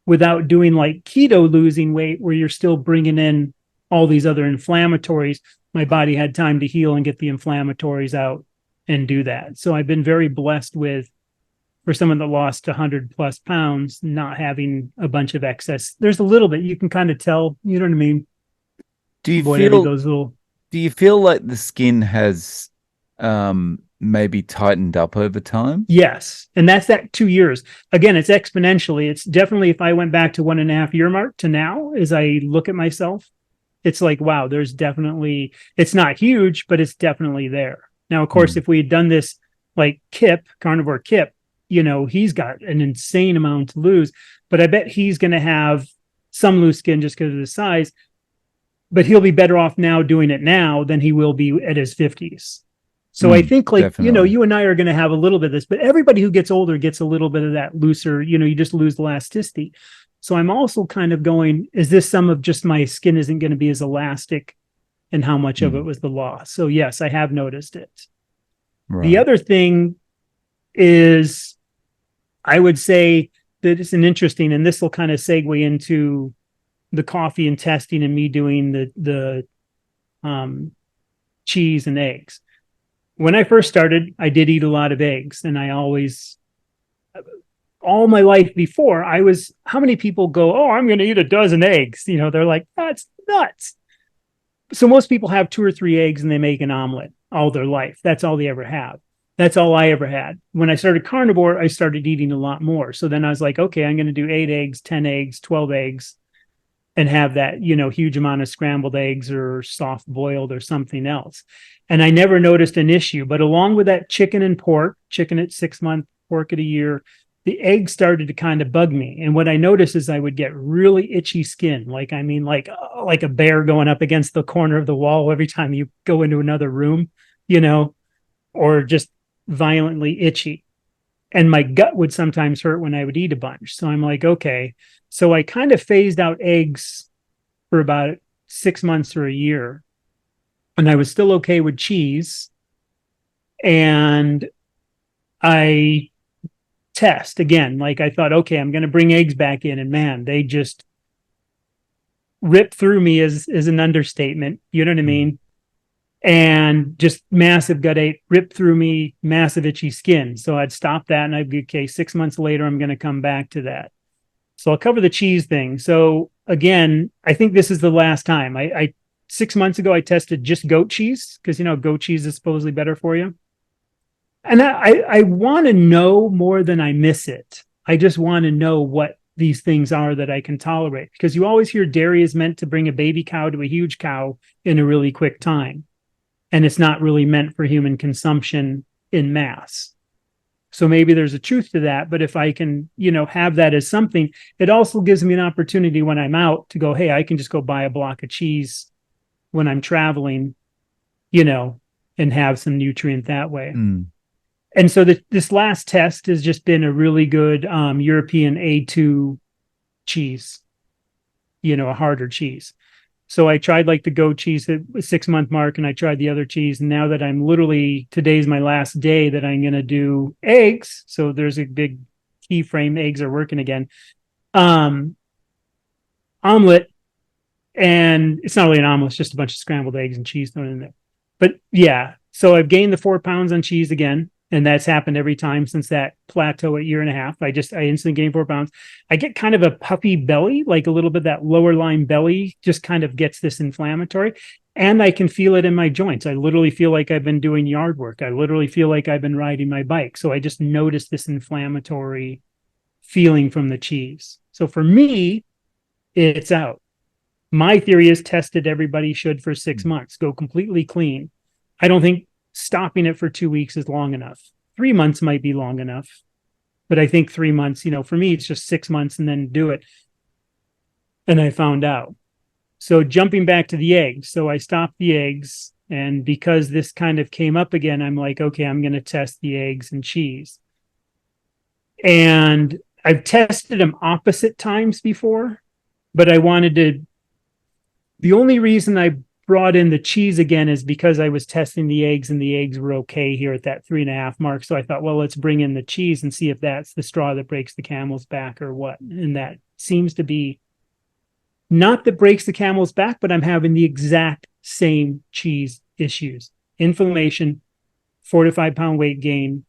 without doing like keto losing weight, where you're still bringing in all these other inflammatories. My body had time to heal and get the inflammatories out and do that. So I've been very blessed with, for someone that lost 100 plus pounds, not having a bunch of excess. There's a little bit, you can kind of tell, you know what I mean? Do you Whatever feel those little, do you feel like the skin has maybe tightened up over time? yes. And that's that 2 years. Again, it's exponentially. It's definitely, if I went back to 1.5 year mark to now, as I look at myself, it's like, wow, there's definitely, it's not huge, but it's definitely there. Now, of course, if we had done this like carnivore Kip, he's got an insane amount to lose, but I bet he's going to have some loose skin just because of his size, but he'll be better off now doing it now than he will be at his 50s. So I think definitely. you and I are going to have a little bit of this, but everybody who gets older gets a little bit of that looser, you just lose elasticity. So I'm also kind of going, is this some of just my skin isn't going to be as elastic, and how much of it was the loss? So yes, I have noticed it. Right. The other thing is, I would say that it's an interesting, and this will kind of segue into the coffee and testing and me doing the cheese and eggs. When I first started, I did eat a lot of eggs, and I always, all my life before, how many people go, oh, I'm going to eat a dozen eggs? They're like, that's nuts. So most people have 2 or 3 eggs and they make an omelet all their life. That's all they ever have. That's all I ever had. When I started carnivore, I started eating a lot more. So then I was like, okay, I'm going to do 8 eggs, 10 eggs, 12 eggs, and have that, huge amount of scrambled eggs or soft boiled or something else. And I never noticed an issue. But along with that chicken and pork, chicken at 6 months, pork at a year, the eggs started to kind of bug me. And what I noticed is I would get really itchy skin. Like a bear going up against the corner of the wall every time you go into another room, or just violently itchy. And my gut would sometimes hurt when I would eat a bunch. So I'm like, okay. So I kind of phased out eggs for about 6 months or a year. And I was still okay with cheese. And I test again. Like I thought, okay, I'm going to bring eggs back in. And man, they just ripped through me is an understatement. You know what I mean? And just massive gut ache, ripped through me, massive itchy skin. So I'd stop that and I'd be, okay, 6 months later, I'm going to come back to that. So I'll cover the cheese thing. So again, I think this is the last time. I 6 months ago, I tested just goat cheese because, goat cheese is supposedly better for you. And I want to know more than I miss it. I just want to know what these things are that I can tolerate, because you always hear dairy is meant to bring a baby cow to a huge cow in a really quick time. And it's not really meant for human consumption in mass. So maybe there's a truth to that. But if I can, have that as something, it also gives me an opportunity when I'm out to go, hey, I can just go buy a block of cheese when I'm traveling, and have some nutrient that way. And so this last test has just been a really good European A2 cheese, a harder cheese. So I tried like the goat cheese at 6 month mark, and I tried the other cheese. And now that today's my last day that I'm going to do eggs. So there's a big key frame. Eggs are working again. Omelet. And it's not really an omelet. It's just a bunch of scrambled eggs and cheese thrown in there. But yeah, so I've gained the 4 pounds on cheese again. And that's happened every time since that plateau at 1.5 years. I instantly gained 4 pounds. I get kind of a puffy belly, like a little bit that lower line belly just kind of gets this inflammatory. And I can feel it in my joints. I literally feel like I've been doing yard work. I literally feel like I've been riding my bike. So I just noticed this inflammatory feeling from the cheese. So for me, it's out. My theory is tested. Everybody should for 6 months, go completely clean. I don't think stopping it for 2 weeks is long enough. 3 months might be long enough, but I think 3 months, for me, it's just 6 months and then do it. And I found out. So jumping back to the eggs. So I stopped the eggs. And because this kind of came up again, I'm like, okay, I'm going to test the eggs and cheese. And I've tested them opposite times before, but the only reason brought in the cheese again is because I was testing the eggs and the eggs were okay here at that 3.5 mark. So I thought, well, let's bring in the cheese and see if that's the straw that breaks the camel's back or what. And that seems to be not that breaks the camel's back, but I'm having the exact same cheese issues: inflammation, 4 to 5 pound weight gain.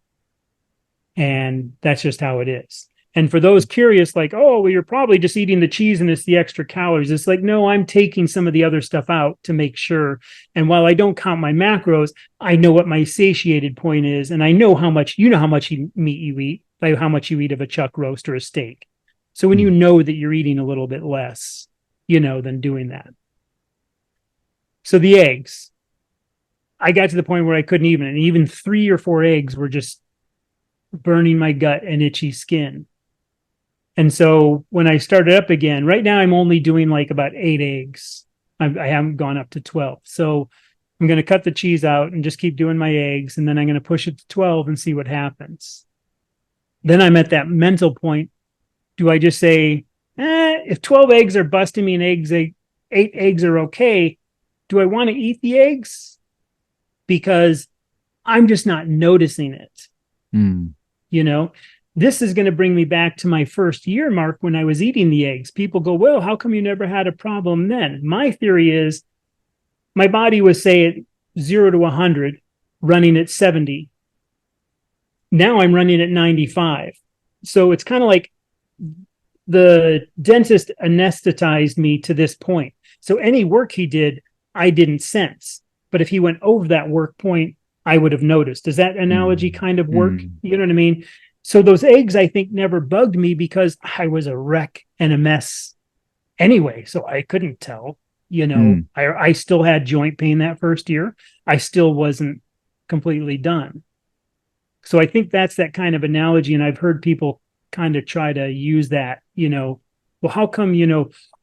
And that's just how it is. And for those curious, like, oh, well, you're probably just eating the cheese and it's the extra calories. It's like, no, I'm taking some of the other stuff out to make sure. And while I don't count my macros, I know what my satiated point is. And I know how much, how much meat you eat, by how much you eat of a chuck roast or a steak. So when you know that you're eating a little bit less, than doing that. So the eggs, I got to the point where I couldn't and even 3 or 4 eggs were just burning my gut and itchy skin. And so when I started up again, right now I'm only doing like about 8 eggs. I haven't gone up to 12. So I'm going to cut the cheese out and just keep doing my eggs. And then I'm going to push it to 12 and see what happens. Then I'm at that mental point. Do I just say, if 12 eggs are busting me and 8 eggs are okay, do I want to eat the eggs? Because I'm just not noticing it. This is going to bring me back to my first year mark when I was eating the eggs. People go, well, how come you never had a problem then? My theory is my body was, say, at 0 to 100, running at 70. Now I'm running at 95. So it's kind of like the dentist anesthetized me to this point. So any work he did, I didn't sense. But if he went over that work point, I would have noticed. Does that analogy kind of work? You know what I mean? So those eggs, I think, never bugged me because I was a wreck and a mess anyway. So I couldn't tell, I still had joint pain that first year. I still wasn't completely done. So I think that's that kind of analogy. And I've heard people kind of try to use that, well, how come,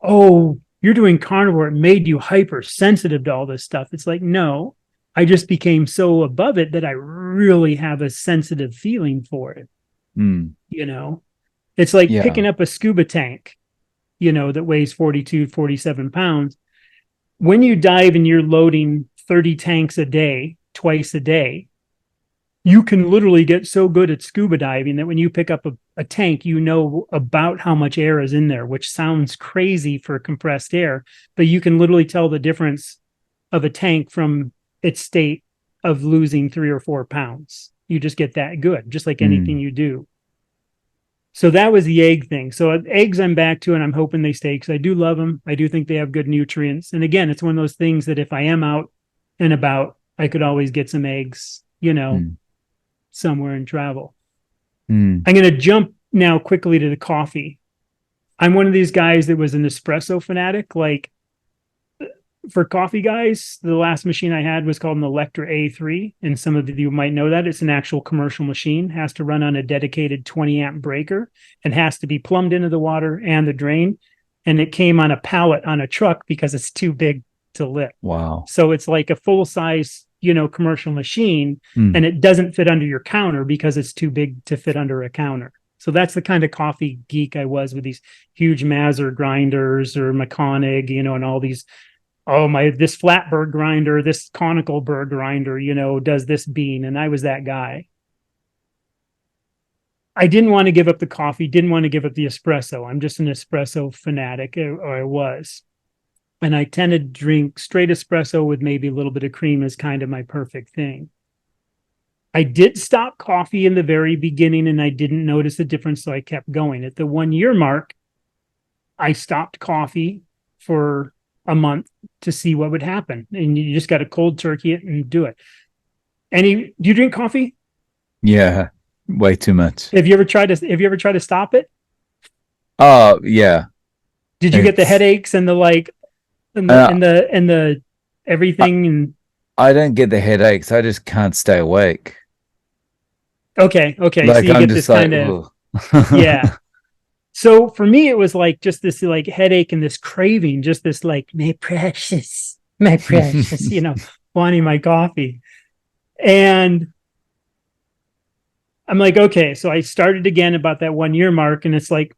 oh, you're doing carnivore, it made you hypersensitive to all this stuff. It's like, no, I just became so above it that I really have a sensitive feeling for it. It's like picking up a scuba tank, that weighs 42, 47 pounds. When you dive and you're loading 30 tanks a day, twice a day, you can literally get so good at scuba diving that when you pick up a tank, about how much air is in there, which sounds crazy for compressed air, but you can literally tell the difference of a tank from its state of losing 3 or 4 pounds. You just get that good, just like anything you do. So that was the egg thing. So eggs I'm back to, and I'm hoping they stay because I do love them. I do think they have good nutrients. And again, it's one of those things that if I am out and about, I could always get some eggs, somewhere and travel. I'm going to jump now quickly to the coffee. I'm one of these guys that was an espresso fanatic. Like, for coffee guys, the last machine I had was called an Electra A3. And some of you might know that. It's an actual commercial machine, has to run on a dedicated 20 amp breaker and has to be plumbed into the water and the drain. And it came on a pallet on a truck because it's too big to lift. Wow. So it's like a full size, commercial machine, and it doesn't fit under your counter because it's too big to fit under a counter. So that's the kind of coffee geek I was with these huge Mazzer grinders or Meconig, and all these, this flat bird grinder, this conical bird grinder, does this bean. And I was that guy. I didn't want to give up the coffee, didn't want to give up the espresso. I'm just an espresso fanatic, or I was. And I tend to drink straight espresso with maybe a little bit of cream as kind of my perfect thing. I did stop coffee in the very beginning and I didn't notice the difference, so I kept going. At the 1 year mark, I stopped coffee for a month to see what would happen. And you just got to cold turkey it and do it. Do you drink coffee? Yeah, way too much. Have you ever tried to stop it? Oh, yeah. Did you get the headaches and the and the everything? I don't get the headaches. I just can't stay awake. Okay. Like, so you I'm get just this kind of, yeah. So for me, it was like just this like headache and this craving, just this like, my precious, wanting my coffee. And I'm like, okay, so I started again about that 1 year mark, and it's like,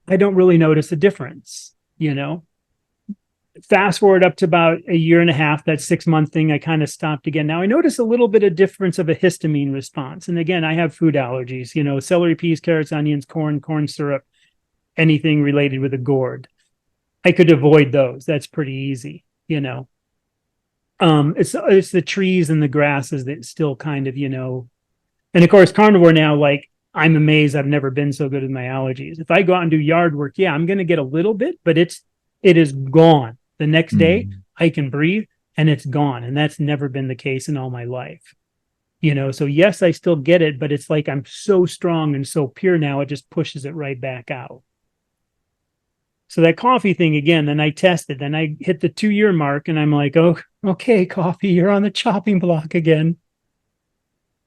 I don't really notice a difference, fast forward up to about a year and a half, that 6-month thing, I kind of stopped again. Now I notice a little bit of difference of a histamine response. And again, I have food allergies, celery, peas, carrots, onions, corn syrup, anything related with a gourd. I could avoid those. That's pretty easy. It's the trees and the grasses that still kind of, and of course, carnivore now, like, I'm amazed I've never been so good with my allergies. If I go out and do yard work, yeah, I'm going to get a little bit, but it is gone. The next day I can breathe and it's gone. And that's never been the case in all my life. So yes, I still get it, but it's like I'm so strong and so pure now, it just pushes it right back out. So that coffee thing again, then I tested, then I hit the 2-year mark and I'm like, oh, okay, coffee, you're on the chopping block again.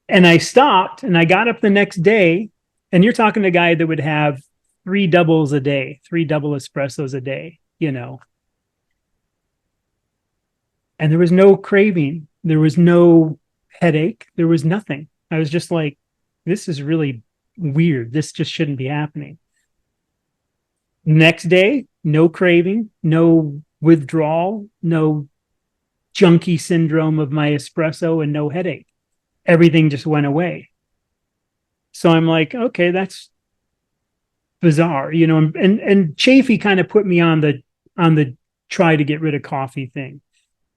And I stopped and I got up the next day, and you're talking to a guy that would have 3 doubles a day, 3 double espressos a day, And there was no craving. There was no headache. There was nothing. I was just like, this is really weird. This just shouldn't be happening. Next day, no craving, no withdrawal, no junkie syndrome of my espresso, and no headache. Everything just went away. So I'm like, okay, that's bizarre, and Chafee kind of put me on the try to get rid of coffee thing.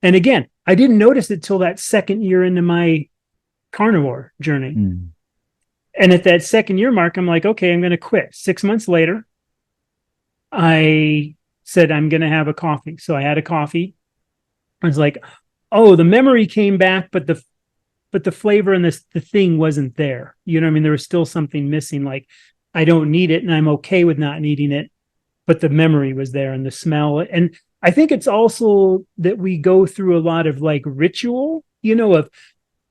And again, I didn't notice it till that 2nd year into my carnivore journey. And at that 2nd year mark, I'm like, okay, I'm going to quit. 6 months later, I said, I'm going to have a coffee. So I had a coffee. I was like, oh, the memory came back, but the flavor and the thing wasn't there. There was still something missing. Like, I don't need it and I'm okay with not needing it, but the memory was there and the smell. And I think it's also that we go through a lot of like ritual, of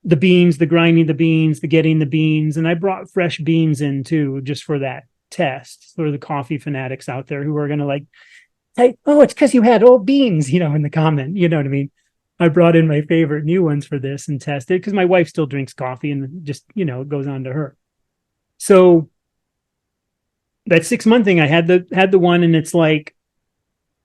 the beans, the grinding the beans, the getting the beans. And I brought fresh beans in too, just for that test for the coffee fanatics out there who are going to like, say, oh, it's because you had old beans, in the comment, you know what I mean? I brought in my favorite new ones for this and tested because my wife still drinks coffee and just, it goes on to her. So that 6-month thing, I had the one, and it's like,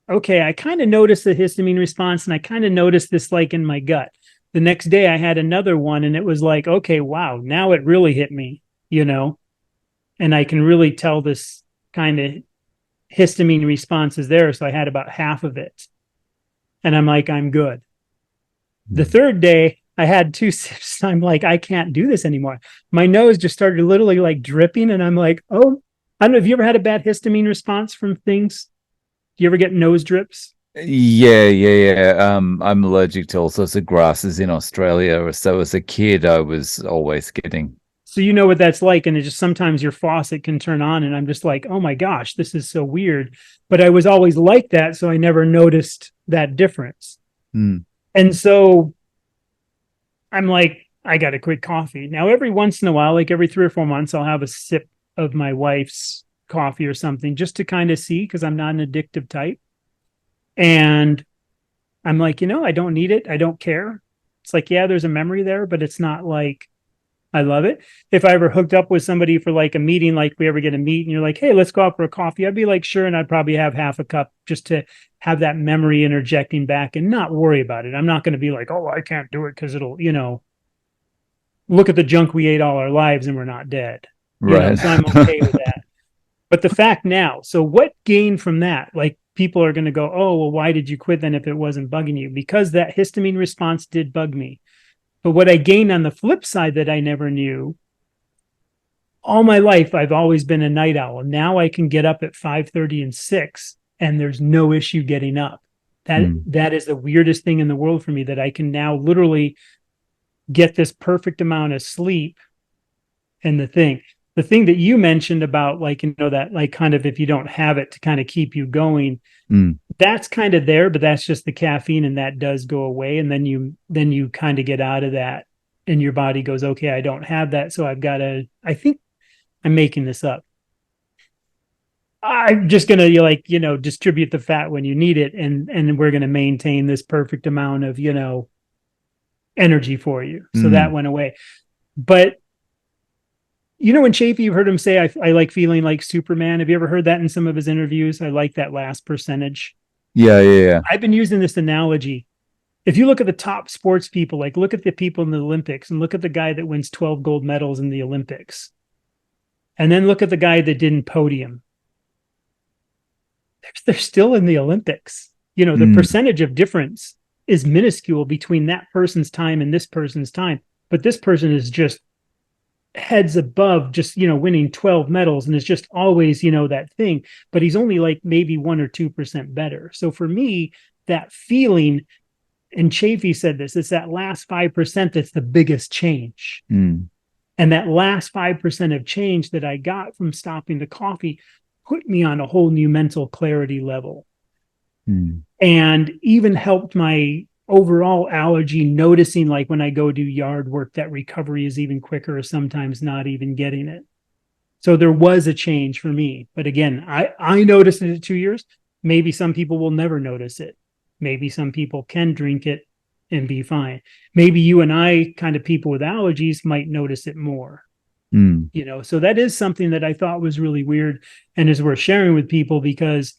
okay, I kind of noticed the histamine response and I kind of noticed this like in my gut. The next day I had another one and it was like, okay, wow, now it really hit me, and I can really tell this kind of histamine response is there. So I had about half of it and I'm like, I'm good. The 3rd day I had 2 sips. I'm like, I can't do this anymore. My nose just started literally like dripping. And I'm like, oh, I don't know. Have you ever had a bad histamine response from things? Do you ever get nose drips? Yeah. I'm allergic to all sorts of grasses in Australia. So as a kid, I was always getting. So you know what that's like. And it's just sometimes your faucet can turn on and I'm just like, oh my gosh, this is so weird. But I was always like that. So I never noticed that difference. And so I'm like, I got to quit coffee. Now, every once in a while, like every 3 or 4 months, I'll have a sip of my wife's coffee or something just to kind of see, because I'm not an addictive type. And I'm like, I don't need it. I don't care. It's like, yeah, there's a memory there, but it's not like I love it. If I ever hooked up with somebody for like a meeting, like we ever get a meet and you're like, hey, let's go out for a coffee, I'd be like, sure. And I'd probably have half a cup just to have that memory interjecting back and not worry about it. I'm not going to be like, oh, I can't do it because it'll, look at the junk we ate all our lives and we're not dead. Right. So I'm okay with that. But the fact now, so what gain from that? Like, people are going to go, oh, well, why did you quit then if it wasn't bugging you? Because that histamine response did bug me. But what I gained on the flip side that I never knew, all my life, I've always been a night owl. Now I can get up at 5:30 and 6, and there's no issue getting up. That is the weirdest thing in the world for me, that I can now literally get this perfect amount of sleep. And the thing that you mentioned about, like, that, like, kind of, if you don't have it to kind of keep you going, that's kind of there, but that's just the caffeine, and that does go away. And then you kind of get out of that and your body goes, okay, I don't have that. So I've got to, I think I'm making this up. I'm just going to, distribute the fat when you need it. And we're going to maintain this perfect amount of, energy for you. So that went away. But when Chafee, you've heard him say, I like feeling like Superman. Have you ever heard that in some of his interviews? I like that last percentage. Yeah, yeah, yeah. I've been using this analogy. If you look at the top sports people, like look at the people in the Olympics and look at the guy that wins 12 gold medals in the Olympics, and then look at the guy that didn't podium, they're still in the Olympics. You know, the Mm, percentage of difference is minuscule between that person's time and this person's time. But this person is just heads above, just, you know, winning 12 medals and is just always, you know, that thing. But he's only like maybe 1 or 2% better. So for me, that feeling, and Chafee said this, it's that last 5% that's the biggest change. mm, And that last 5% of change that I got from stopping the coffee put me on a whole new mental clarity level mm. and even helped my overall allergy, noticing like when I go do yard work, that recovery is even quicker or sometimes not even getting it. So there was a change for me. But again, I noticed it at 2 years. Maybe some people will never notice it. Maybe some people can drink it and be fine. Maybe you and I, kind of people with allergies, might notice it more. Mm. You know, so that is something that I thought was really weird and is worth sharing with people because,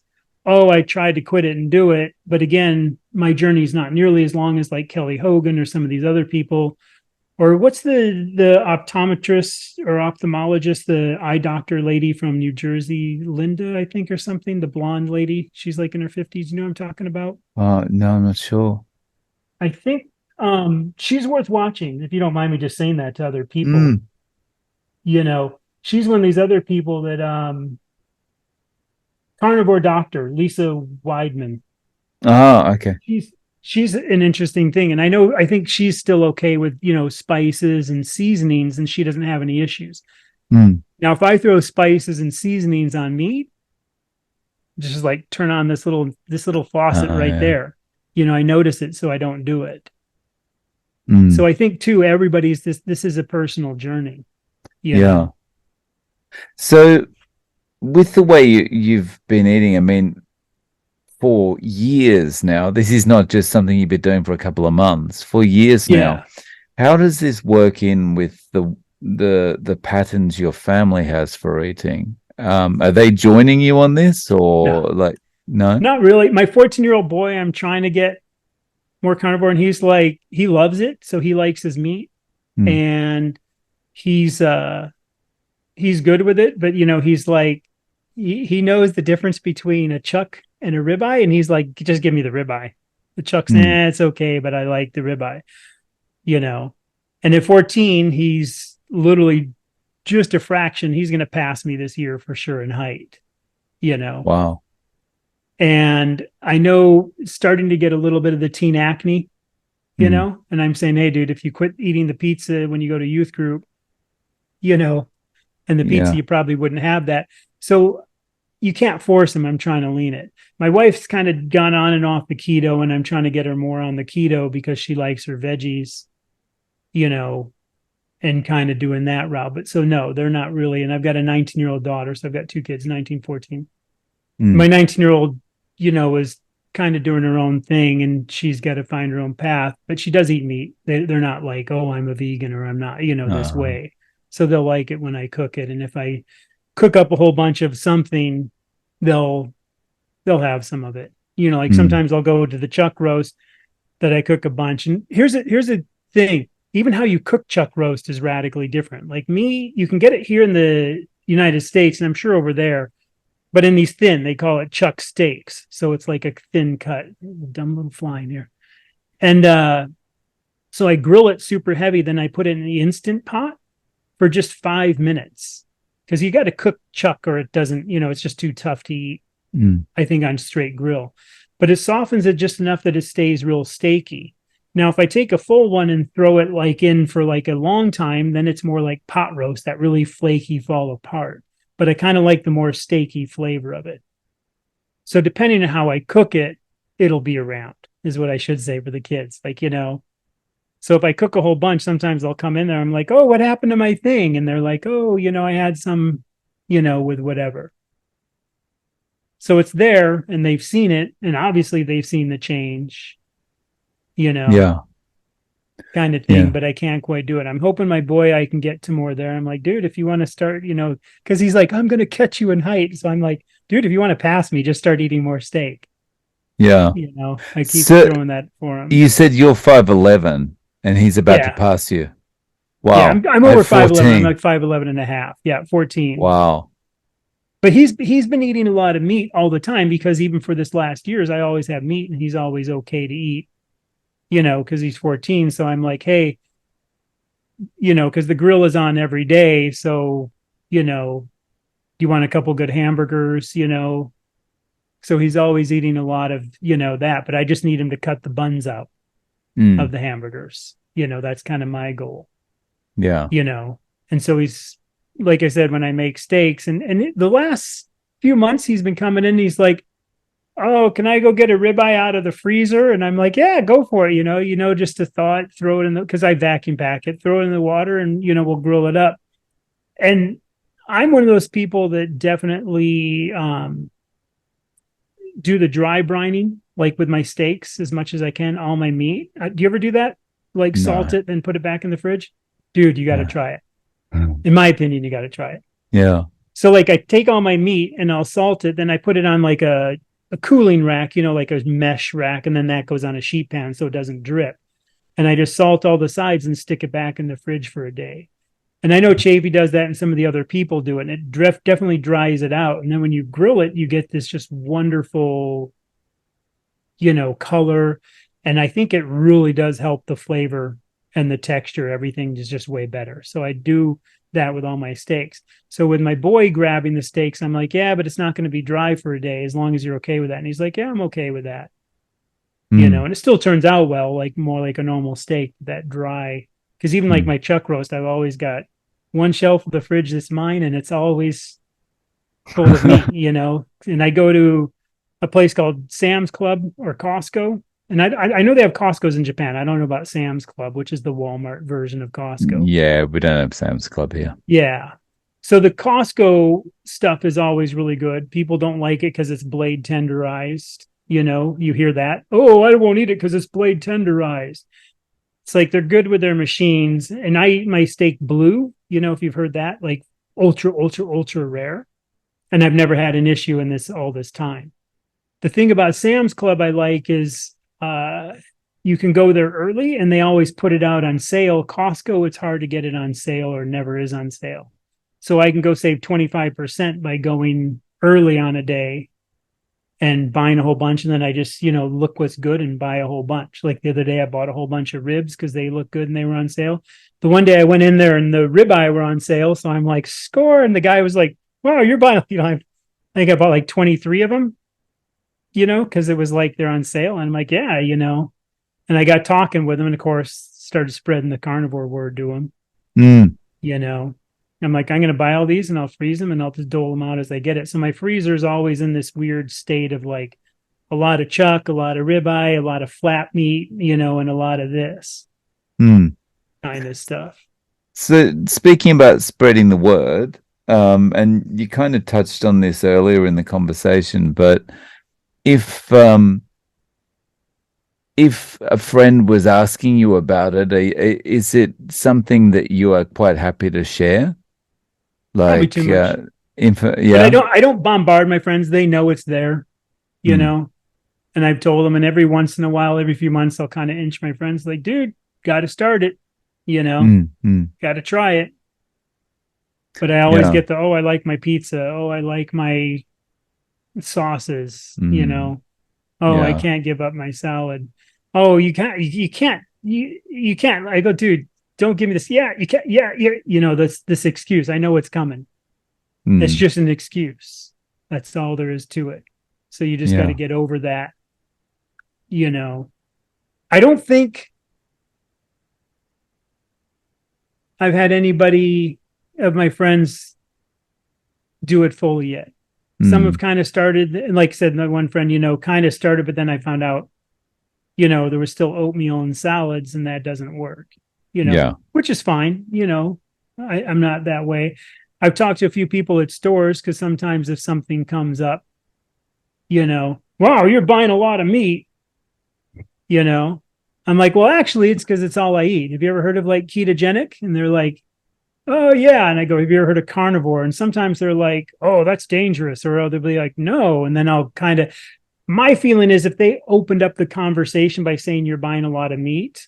oh, I tried to quit it and do it. But again, my journey is not nearly as long as like Kelly Hogan or some of these other people. Or what's the optometrist or ophthalmologist, the eye doctor lady from New Jersey, Linda, I think, or something, the blonde lady. She's like in her 50s. You know what I'm talking about? No, I'm not sure. I think she's worth watching, if you don't mind me just saying that to other people. Mm. You know, she's one of these other people that carnivore doctor, Lisa Weidman. Ah, okay. She's an interesting thing. And I think she's still okay with, you know, spices and seasonings and she doesn't have any issues. Mm. Now, if I throw spices and seasonings on meat, just like turn on this little faucet right Yeah. there. You know, I notice it, so I don't do it. So Mm. I think too, everybody's this is a personal journey, you Yeah. know. So with the way you've been eating, I mean, for years now, this is not just something you've been doing for a couple of months, for years now. Yeah. How does this work in with the patterns your family has for eating? Are they joining you on this No, or like no? not really. My 14-year-old boy, I'm trying to get more carnivore, and he's like, he loves it, so he likes his meat, Mm, and he's he's good with it. But you know, he's like, he knows the difference between a chuck and a ribeye, and he's like, just give me the ribeye. The chuck's, mm, it's okay, but I like the ribeye, you know. And at 14, he's literally just a fraction. He's going to pass me this year for sure in height, you know. wow. And I know starting to get a little bit of the teen acne, you Mm, know, and I'm saying, hey, dude, if you quit eating the pizza when you go to youth group, you know, and the pizza, yeah. you probably wouldn't have that. So you can't force them. I'm trying to lean it. My wife's kind of gone on and off the keto, and I'm trying to get her more on the keto because she likes her veggies, you know, and kind of doing that route. But so no, they're not really. And I've got a 19-year-old daughter. So I've got two kids, 19, 14. My Mm, 19-year-old, you know, is kind of doing her own thing and she's got to find her own path, but she does eat meat. They're not like, oh, I'm a vegan or I'm not, you know, this uh, way. So they'll like it when I cook it. And if I cook up a whole bunch of something, they'll have some of it. You know, like mm, sometimes I'll go to the chuck roast that I cook a bunch. And here's a thing. Even how you cook chuck roast is radically different. Like me, you can get it here in the United States, and I'm sure over there, but in these thin, they call it chuck steaks. So it's like a thin cut. Dumb little fly in here. And so I grill it super heavy, then I put it in the instant pot for just 5 minutes. Because you got to cook chuck or it doesn't, you know, it's just too tough to eat, mm, I think, on straight grill. But it softens it just enough that it stays real steaky. Now, if I take a full one and throw it like in for like a long time, then it's more like pot roast, that really flaky fall apart. But I kind of like the more steaky flavor of it. So depending on how I cook it, it'll be around, is what I should say for the kids. Like, you know, so if I cook a whole bunch, sometimes I'll come in there. I'm like, oh, what happened to my thing? And they're like, oh, you know, I had some, you know, with whatever. So it's there and they've seen it. And obviously they've seen the change, you know, yeah. kind of thing, Yeah. but I can't quite do it. I'm hoping my boy, I can get to more there. I'm like, dude, if you want to start, you know, because he's like, I'm going to catch you in height. So I'm like, dude, if you want to pass me, just start eating more steak. Yeah. I keep So throwing that for him. you said you're 5'11" and he's about to Yeah. pass you. Yeah. Wow. I'm At over 5'11". I'm 14. like 5'11 and a half. Yeah. 14. Wow. But he's been eating a lot of meat all the time because even for this last years, I always have meat and he's always okay to eat, because he's 14. So I'm like, hey, because the grill is on every day. So, do you want a couple good hamburgers? So he's always eating a lot of, that, but I just need him to cut the buns out of Mm. the hamburgers. That's kind of my goal, Yeah. and so he's, like I said, when I make steaks and the last few months he's been coming in, he's like, oh, can I go get a ribeye out of the freezer? And I'm like, yeah, go for it. Just to thaw it, throw it in because I vacuum pack it, throw it in the water and, we'll grill it up. And I'm one of those people that definitely do the dry brining, like with my steaks as much as I can, all my meat. Do you ever do that? Like salt No. it, then put it back in the fridge? Dude, you got to No. try it. In my opinion, you got to try it. Yeah. So like I take all my meat and I'll salt it, then I put it on like a cooling rack, like a mesh rack, and then that goes on a sheet pan so it doesn't drip. And I just salt all the sides and stick it back in the fridge for a day. And I know Chafee does that and some of the other people do it, and it definitely dries it out. And then when you grill it, you get this just wonderful, color. And I think it really does help the flavor and the texture. Everything is just way better. So I do that with all my steaks. So with my boy grabbing the steaks, I'm like, yeah, but it's not going to be dry for a day as long as you're okay with that. And he's like, yeah, I'm okay with that. Mm. And it still turns out well, like more like a normal steak, that dry. Because even like Mm. my chuck roast, I've always got one shelf of the fridge that's mine, and it's always full of meat, And I go to a place called Sam's Club or Costco, and I know they have Costco's in Japan. I don't know about Sam's Club, which is the Walmart version of Costco. Yeah, we don't have Sam's Club here. Yeah. So the Costco stuff is always really good. People don't like it because it's blade tenderized. You hear that. Oh, I won't eat it because it's blade tenderized. It's like they're good with their machines. And I eat my steak blue, if you've heard that, like ultra, ultra, ultra rare. And I've never had an issue in this all this time. The thing about Sam's Club I like is you can go there early and they always put it out on sale. Costco, it's hard to get it on sale or never is on sale. So I can go save 25% by going early on a day and buying a whole bunch. And then I just, look what's good and buy a whole bunch. Like the other day, I bought a whole bunch of ribs because they look good and they were on sale. The one day I went in there and the ribeye were on sale. So I'm like, score. And the guy was like, wow, you're buying, I think I bought like 23 of them, because it was like they're on sale. And I'm like, yeah, and I got talking with him and of course started spreading the carnivore word to him, Mm. I'm like, I'm going to buy all these and I'll freeze them and I'll just dole them out as I get it. So my freezer is always in this weird state of like a lot of chuck, a lot of ribeye, a lot of flat meat, and a lot of this Mm. kind of stuff. So speaking about spreading the word, and you kind of touched on this earlier in the conversation, but if a friend was asking you about it, is it something that you are quite happy to share? Probably Like, too much. info, But yeah. I don't bombard my friends. They know it's there, Mm. and I've told them, and every once in a while, every few months, I'll kind of inch my friends like, dude, got to start it, Mm. Mm. got to try it. But I always Yeah. get oh, I like my pizza. Oh, I like my sauces, Mm. Oh, I Yeah. can't give up my salad. Oh, you can't. I go, dude, don't give me this. Yeah, you can't. Yeah, yeah. This excuse. I know it's coming. It's Mm. just an excuse. That's all there is to it. So you just got to Yeah. get over that. I don't think I've had anybody of my friends do it fully yet. Some have Mm. kind of started, and like I said, my one friend, kind of started, but then I found out, there was still oatmeal and salads, and that doesn't work, Yeah. which is fine. I'm not that way. I've talked to a few people at stores because sometimes if something comes up, wow, you're buying a lot of meat, I'm like, well, actually, it's because it's all I eat. Have you ever heard of like ketogenic? And they're like, oh yeah. And I go, have you ever heard of carnivore? And sometimes they're like, oh, that's dangerous. Or they'll be like, no. And then I'll kind of, my feeling is if they opened up the conversation by saying you're buying a lot of meat,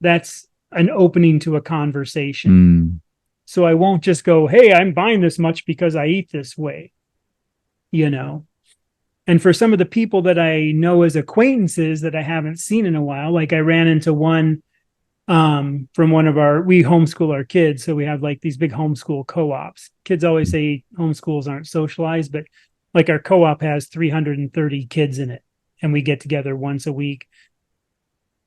that's an opening to a conversation. So I won't just go, hey, I'm buying this much because I eat this way, you know. And for some of the people that I know as acquaintances that I haven't seen in a while, like I ran into one from one of we homeschool our kids. So we have like these big homeschool co-ops. Kids always say homeschools aren't socialized, but like our co-op has 330 kids in it. And we get together once a week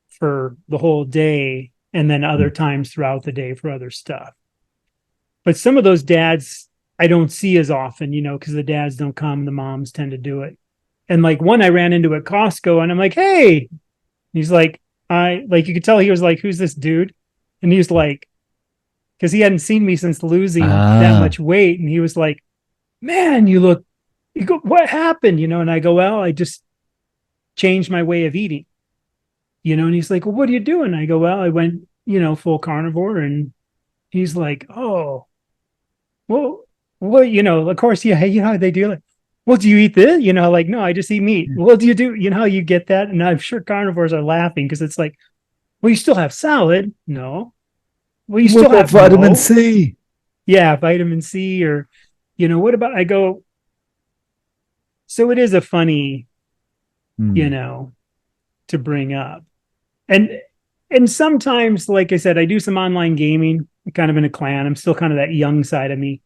for the whole day and then other times throughout the day for other stuff. But some of those dads I don't see as often, you know, because the dads don't come, the moms tend to do it. And like one I ran into at Costco and I'm like, hey, he's like, you could tell he was like, who's this dude? And he was like, because he hadn't seen me since losing that much weight. And he was like, man, you go, what happened? You know, and I go, well, I just changed my way of eating, you know, and he's like, well, what are you doing? I go, well, I went, you know, full carnivore. And he's like, oh, well, you know, of course, yeah, you know how they do it. Well, do you eat this? You know, like, no, I just eat meat. Well, do you do, you know how you get that? And I'm sure carnivores are laughing because it's like, well, you still have salad. No. Well, you still have vitamin C. Yeah, vitamin C or, you know, what about, I go, so it is a funny, you know, to bring up. And sometimes, like I said, I do some online gaming, kind of in a clan. I'm still kind of that young side of me.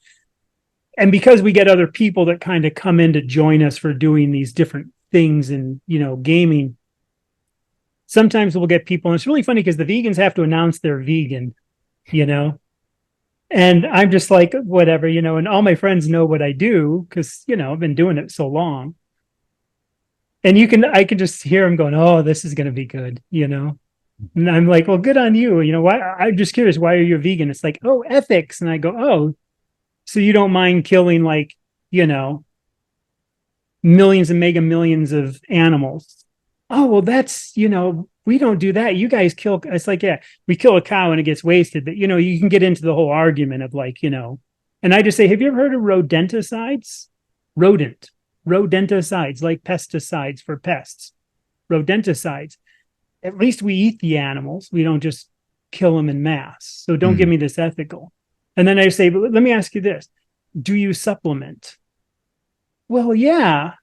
And because we get other people that kind of come in to join us for doing these different things in, you know, gaming, sometimes we'll get people, and it's really funny because the vegans have to announce they're vegan, you know, and I'm just like, whatever, you know, and all my friends know what I do because, you know, I've been doing it so long. And I can just hear them going, oh, this is going to be good, you know. And I'm like, well, good on you. You know, why? I'm just curious, why are you a vegan? It's like, oh, ethics. And I go, oh, so you don't mind killing, like, you know, millions and mega millions of animals. Oh, well, that's, you know, we don't do that. You guys kill. It's like, yeah, we kill a cow and it gets wasted. But, you know, you can get into the whole argument of like, you know, and I just say, have you ever heard of rodenticides? Rodenticides, like pesticides for pests. Rodenticides. At least we eat the animals. We don't just kill them in mass. So don't give me this ethical. And then I say, but let me ask you this. Do you supplement? Well, yeah.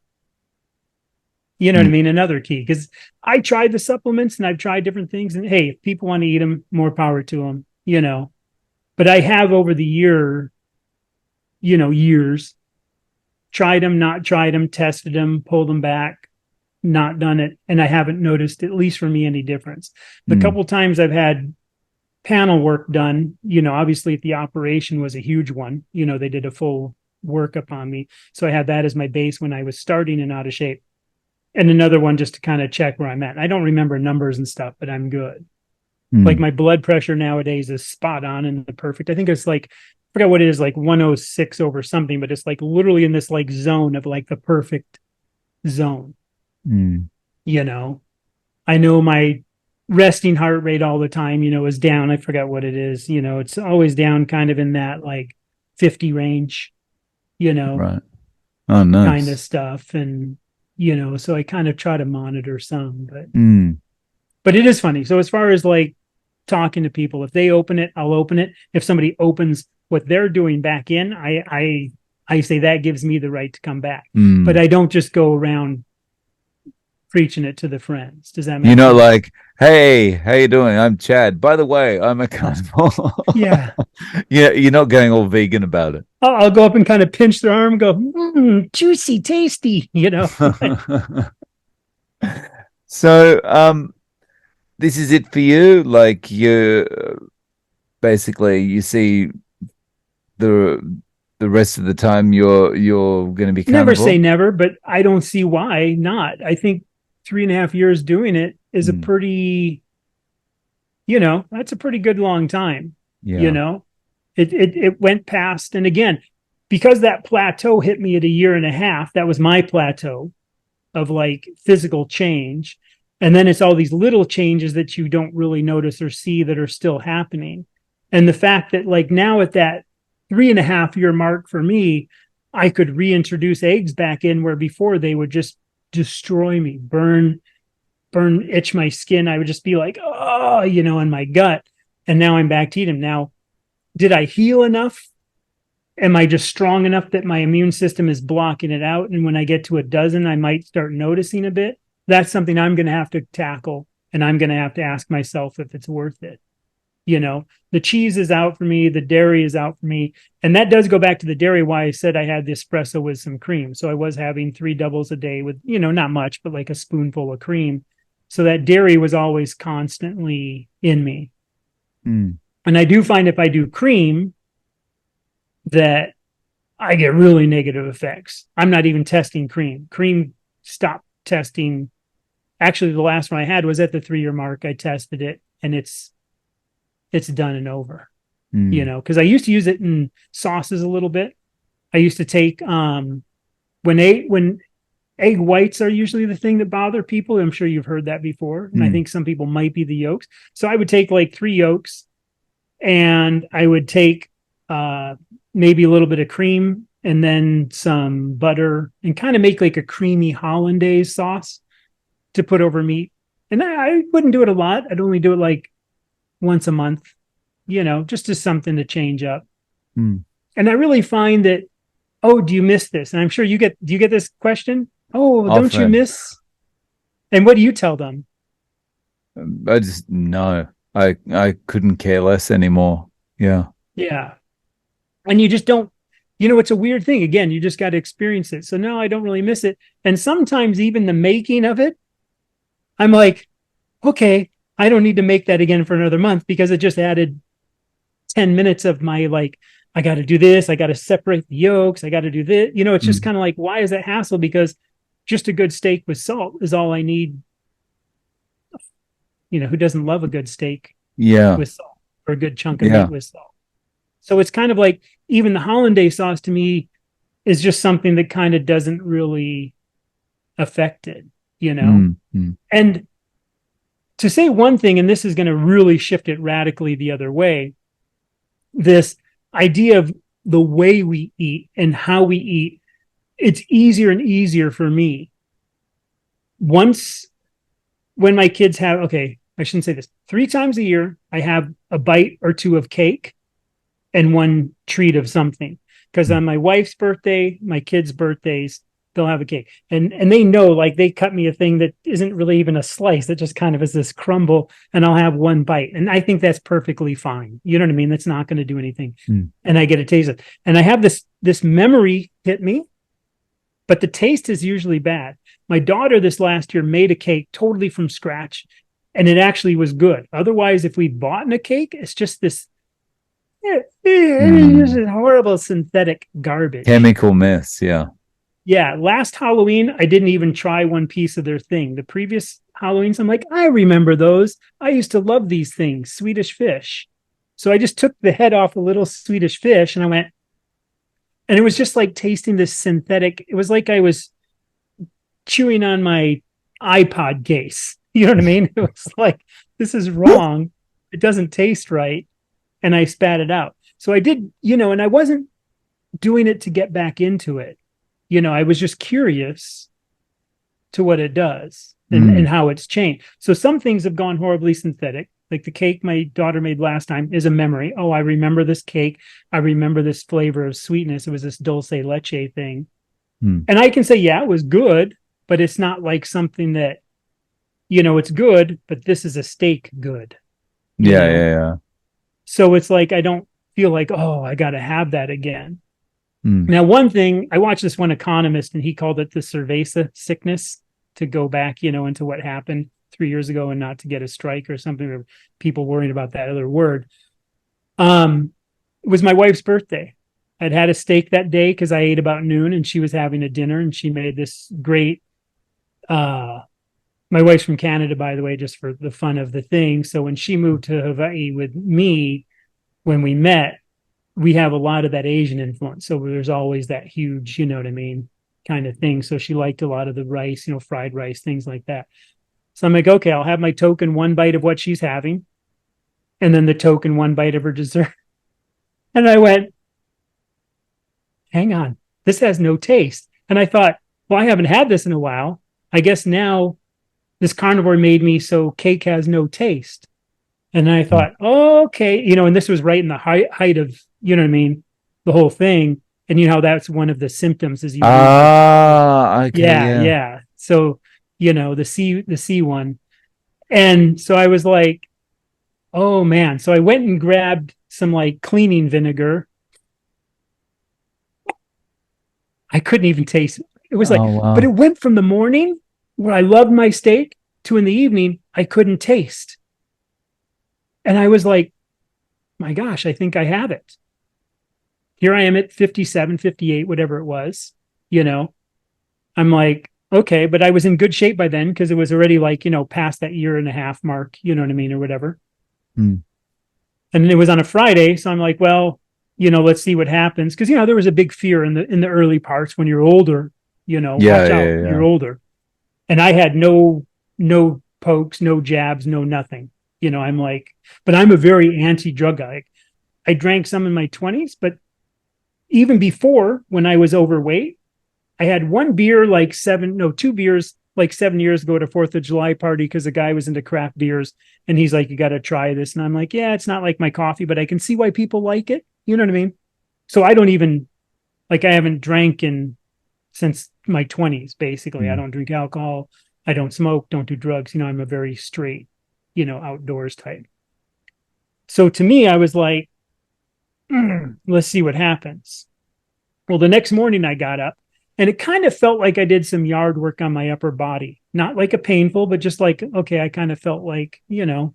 You know what I mean? Another key, because I tried the supplements and I've tried different things. And hey, if people want to eat them, more power to them, you know. But I have over the years, tried them, not tried them, tested them, pulled them back, not done it. And I haven't noticed, at least for me, any difference. The couple times I've had panel work done, you know, obviously the operation was a huge one. You know, they did a full workup on me. So I had that as my base when I was starting and out of shape. And another one just to kind of check where I'm at. I don't remember numbers and stuff, but I'm good. Like my blood pressure nowadays is spot on and the perfect. I think it's like, I forgot what it is, like 106 over something, but it's like literally in this like zone of like the perfect zone. You know, I know my resting heart rate all the time, you know, is down. I forgot what it is. You know, it's always down kind of in that like 50 range, you know, right. Oh, nice. Kind of stuff. And, you know, so I kind of try to monitor some, but it is funny. So as far as like talking to people, if they open it, I'll open it. If somebody opens what they're doing back in, I say that gives me the right to come back, but I don't just go around preaching it to the friends. Does that make sense? Like, hey, how you doing? I'm Chad. By the way, I'm a carnivore. Yeah. Yeah, you're not going all vegan about it. I'll go up and kind of pinch their arm and go, juicy, tasty, you know. So, this is it for you? Like you basically you see the rest of the time you're going to be carnivore? Never say never, but I don't see why not. I think 3.5 years doing it is a pretty, you know, that's a pretty good long time. Yeah. You know, it went past. And again, because that plateau hit me at 1.5 years, that was my plateau of like physical change. And then it's all these little changes that you don't really notice or see that are still happening. And the fact that like now at that 3.5 year mark for me, I could reintroduce eggs back in where before they would just destroy me, burn, itch my skin. I would just be like, oh, in my gut. And now I'm back to eating. Now, did I heal enough? Am I just strong enough that my immune system is blocking it out? And when I get to a dozen, I might start noticing a bit. That's something I'm going to have to tackle. And I'm going to have to ask myself if it's worth it. The cheese is out for me. The dairy is out for me. And that does go back to the dairy, why I said I had the espresso with some cream. So I was having 3 doubles a day with, not much, but like a spoonful of cream. So that dairy was always constantly in me. Mm. And I do find if I do cream that I get really negative effects. I'm not even testing cream. Cream stopped testing. Actually, the last one I had was at the 3-year mark. I tested it and it's done and over, because I used to use it in sauces a little bit. I used to take, when egg whites are usually the thing that bother people. I'm sure you've heard that before. And I think some people might be the yolks. So I would take like 3 yolks and I would take, maybe a little bit of cream and then some butter and kind of make like a creamy hollandaise sauce to put over meat. And I wouldn't do it a lot. I'd only do it like once a month, just as something to change up. And I really find that, oh, do you miss this? And I'm sure do you get this question? Oh, Often. Don't you miss? And what do you tell them? I just, no, I couldn't care less anymore. Yeah. Yeah. And you just don't, it's a weird thing. Again, you just got to experience it. So no, I don't really miss it. And sometimes even the making of it, I'm like, okay, I don't need to make that again for another month because it just added 10 minutes of my, like, I got to do this. I got to separate the yolks. I got to do this. It's just kind of like, why is that hassle? Because just a good steak with salt is all I need. Who doesn't love a good steak with salt or a good chunk of meat with salt? So it's kind of like even the hollandaise sauce to me is just something that kind of doesn't really affect it, And to say one thing, and this is going to really shift it radically the other way, this idea of the way we eat and how we eat, it's easier and easier for me. Once when my kids have, okay, I shouldn't say this, 3 times a year, I have a bite or 2 of cake and 1 treat of something. Because on my wife's birthday, my kids' birthdays, they'll have a cake. And they know, like, they cut me a thing that isn't really even a slice. It just kind of is this crumble, and I'll have 1 bite. And I think that's perfectly fine. You know what I mean? That's not going to do anything. And I get a taste of it. And I have this memory hit me, but the taste is usually bad. My daughter this last year made a cake totally from scratch, and it actually was good. Otherwise, if we bought a cake, it's just this this is horrible synthetic garbage. Chemical mess, yeah. Yeah, last Halloween, I didn't even try 1 piece of their thing. The previous Halloweens, I'm like, I remember those. I used to love these things, Swedish fish. So I just took the head off a little Swedish fish and I went, and it was just like tasting this synthetic. It was like I was chewing on my iPod case. You know what I mean? It was like, this is wrong. It doesn't taste right. And I spat it out. So I did, and I wasn't doing it to get back into it. I was just curious to what it does and how it's changed. So some things have gone horribly synthetic. Like the cake my daughter made last time is a memory. Oh, I remember this cake. I remember this flavor of sweetness. It was this dulce leche thing. And I can say, yeah, it was good, but it's not like something that, it's good, but this is a steak good. Yeah. So it's like, I don't feel like, oh, I got to have that again. Now, one thing, I watched this one economist and he called it the cerveza sickness, to go back, into what happened 3 years ago and not to get a strike or something, or people worried about that other word. It was my wife's birthday. I'd had a steak that day because I ate about noon and she was having a dinner and she made this great, my wife's from Canada, by the way, just for the fun of the thing. So when she moved to Hawaii with me, when we met, we have a lot of that Asian influence. So there's always that huge, kind of thing. So she liked a lot of the rice, fried rice, things like that. So I'm like, okay, I'll have my token 1 bite of what she's having. And then the token 1 bite of her dessert. And I went, hang on, this has no taste. And I thought, well, I haven't had this in a while. I guess now this carnivore made me so cake has no taste. And I Mm. thought, oh, okay, and this was right in the height of, you know what I mean, the whole thing. And that's one of the symptoms is you lose your tongue. Ah, okay, Yeah, yeah. yeah. So, the C one. And so I was like, oh man. So I went and grabbed some like cleaning vinegar. I couldn't even taste it. It was like, Oh, but it wow. went from the morning where I loved my steak to in the evening, I couldn't taste. And I was like, my gosh, I think I have it. Here I am at 57, 58, whatever it was, you know, I'm like, okay, but I was in good shape by then because it was already like, past that year and a half mark, you know what I mean, or whatever. Mm. And it was on a Friday. So I'm like, well, let's see what happens. Cause there was a big fear in the early parts when you're older, Yeah, watch out, yeah, you're yeah. older. And I had no pokes, no jabs, no nothing. I'm like, but I'm a very anti-drug guy. I drank some in my 20s, but even before when I was overweight, I had one beer like seven, no, two beers like 7 years ago at a 4th of July party because the guy was into craft beers and he's like, you got to try this. And I'm like, yeah, it's not like my coffee, but I can see why people like it. You know what I mean? So I don't even like, I haven't drank since my 20s, basically. I Mm. don't drink alcohol. I don't smoke, don't do drugs. I'm a very straight, outdoors type. So to me, I was like, let's see what happens. Well, the next morning I got up and it kind of felt like I did some yard work on my upper body. Not like a painful, but just like, okay, I kind of felt like, I'm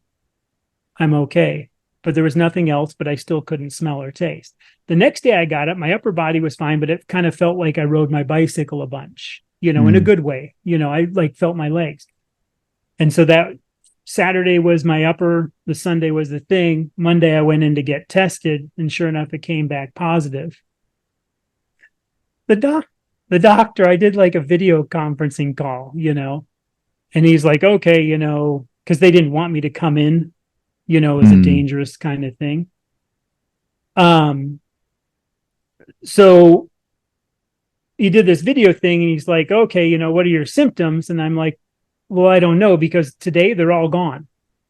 okay. But there was nothing else, but I still couldn't smell or taste. The next day I got up, my upper body was fine, but it kind of felt like I rode my bicycle a bunch, in a Mm. good way. I like felt my legs. And so that Saturday was my upper, the Sunday was the thing. Monday I went in to get tested, and sure enough, it came back positive. the doc the doctor, I did like a video conferencing call, and he's like, okay, because they didn't want me to come in, as a Mm. dangerous kind of thing. So he did this video thing and he's like, okay, what are your symptoms? And I'm like, well, I don't know because today they're all gone.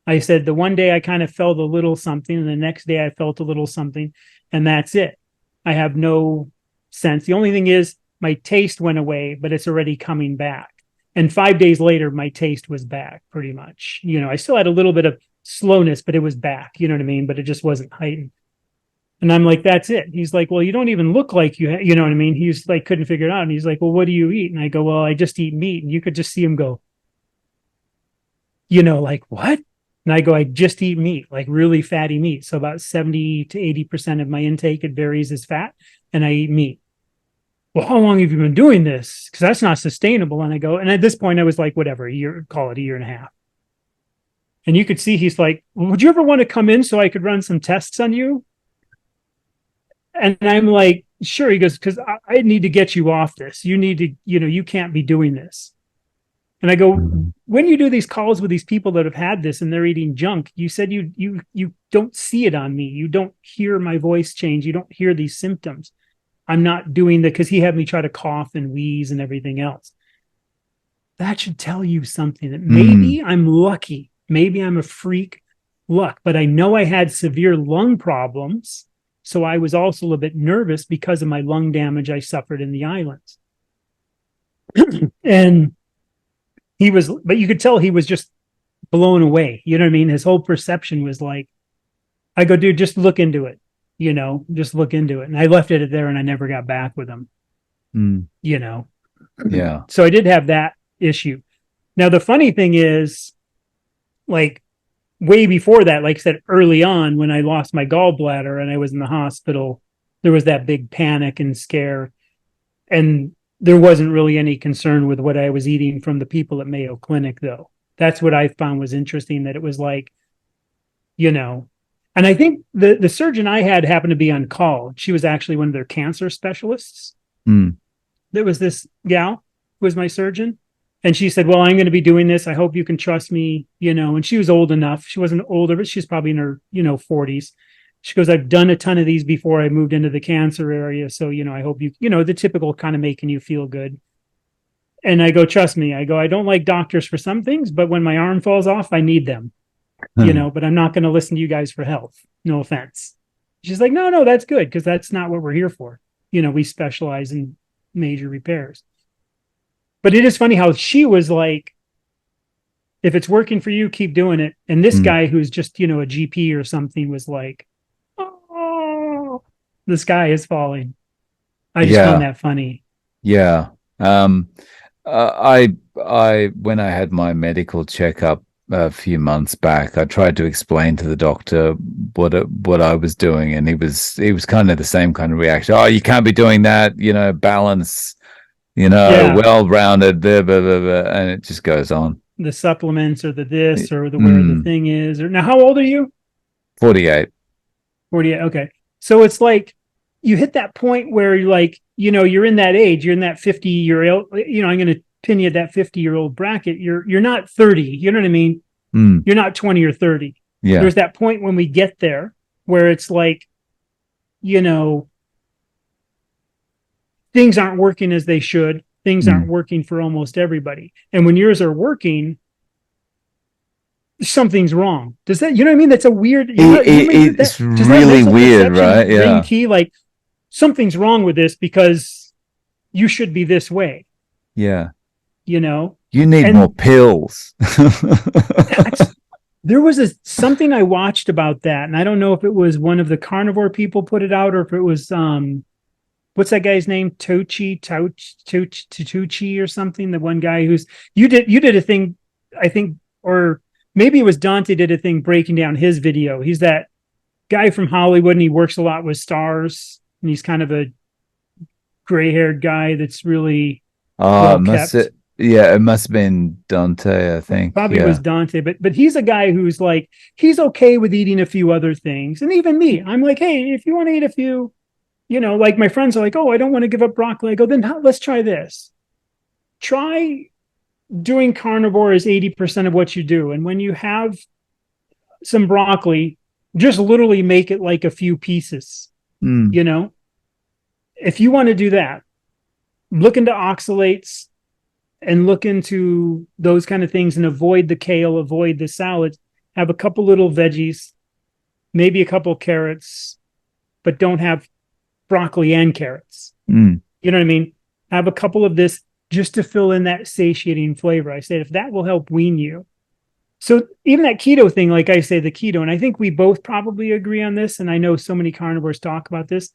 I said the one day I kind of felt a little something and the next day I felt a little something and that's it. I have no sense. The only thing is my taste went away, but it's already coming back. And 5 days later, my taste was back pretty much. I still had a little bit of slowness, but it was back. You know what I mean? But it just wasn't heightened. And I'm like, that's it. He's like, well, you don't even look like you know what I mean? He's like, couldn't figure it out. And he's like, well, what do you eat? And I go, well, I just eat meat. And you could just see him go, like what? And I go, I just eat meat, like really fatty meat. So about 70 to 80% of my intake, it varies as fat. And I eat meat. Well, how long have you been doing this? Because that's not sustainable. And I go, and at this point, I was like, whatever, a year, call it a year and a half. And you could see he's like, well, would you ever want to come in so I could run some tests on you? And I'm like, sure. He goes, because I need to get you off this. You need to, you can't be doing this. And I go, Mm. when you do these calls with these people that have had this and they're eating junk, you said you don't see it on me. You don't hear my voice change. You don't hear these symptoms. I'm not doing that because he had me try to cough and wheeze and everything else. That should tell you something that Mm. maybe I'm lucky. Maybe I'm a freak luck, but I know I had severe lung problems. So I was also a bit nervous because of my lung damage I suffered in the islands. And but you could tell he was just blown away. You know what I mean? His whole perception was like, I go, dude, just look into it. Just look into it. And I left it there and I never got back with him, Mm. you know. Yeah. So I did have that issue. Now, the funny thing is, like, way before that, like I said, early on, when I lost my gallbladder and I was in the hospital, there was that big panic and scare. And there wasn't really any concern with what I was eating from the people at Mayo Clinic, though. That's what I found was interesting, that it was like, you know, and I think the surgeon I had happened to be on call. She was actually one of their cancer specialists. Mm. There was this gal who was my surgeon. And she said, well, I'm going to be doing this. I hope you can trust me, And she was old enough. She wasn't older, but she's probably in her, 40s. She goes, I've done a ton of these before I moved into the cancer area. So, I hope the typical kind of making you feel good. And I go, trust me, I go, I don't like doctors for some things, but when my arm falls off, I need them, but I'm not going to listen to you guys for health. No offense. She's like, no, that's good, because that's not what we're here for. We specialize in major repairs. But it is funny how she was like, if it's working for you, keep doing it. And this guy who's just, a GP or something was like, oh, the sky is falling. I just found Yeah. that funny. Yeah. When I had my medical checkup a few months back, I tried to explain to the doctor what I was doing, and he was kind of the same kind of reaction. Oh, you can't be doing that, balance, Yeah. well-rounded, blah, blah, blah, blah, and it just goes on. The supplements or the this or the where the thing is. Or now, how old are you? 48. 48. Okay. So it's like you hit that point where you're like, you're in that age, you're in that 50-year-old, I'm going to pin you at that 50-year-old bracket. You're not 30. You know what I mean? You're not 20 or 30. Yeah. There's that point when we get there where it's like, things aren't working as they should. Things aren't working for almost everybody. And when yours are working, something's wrong. Does that, you know what I mean? That's a weird, it's really weird, right? Yeah. Key, like something's wrong with this because you should be this way. Yeah. You need more pills. There was something I watched about that, and I don't know if it was one of the carnivore people put it out or if it was what's that guy's name? Tucci or something. The one guy who's you did a thing, I think, or maybe it was Dante did a thing breaking down his video. He's that guy from Hollywood, and he works a lot with stars, and he's kind of a gray-haired guy that's really well kept. It must have been Dante, I think. Probably was Dante, but he's a guy who's like, he's okay with eating a few other things. And even me, I'm like, hey, if you want to eat a few, like my friends are like, oh, I don't want to give up broccoli. I go, then let's try this. Try doing carnivore as 80% of what you do. And when you have some broccoli, just literally make it like a few pieces, If you want to do that, look into oxalates and look into those kind of things and avoid the kale, avoid the salads. Have a couple little veggies, maybe a couple carrots, but don't have broccoli and carrots. You know what I mean? Have a couple of this just to fill in that satiating flavor. I said, if that will help wean you. So even that keto thing, like I say, the keto, and I think we both probably agree on this, and I know so many carnivores talk about this.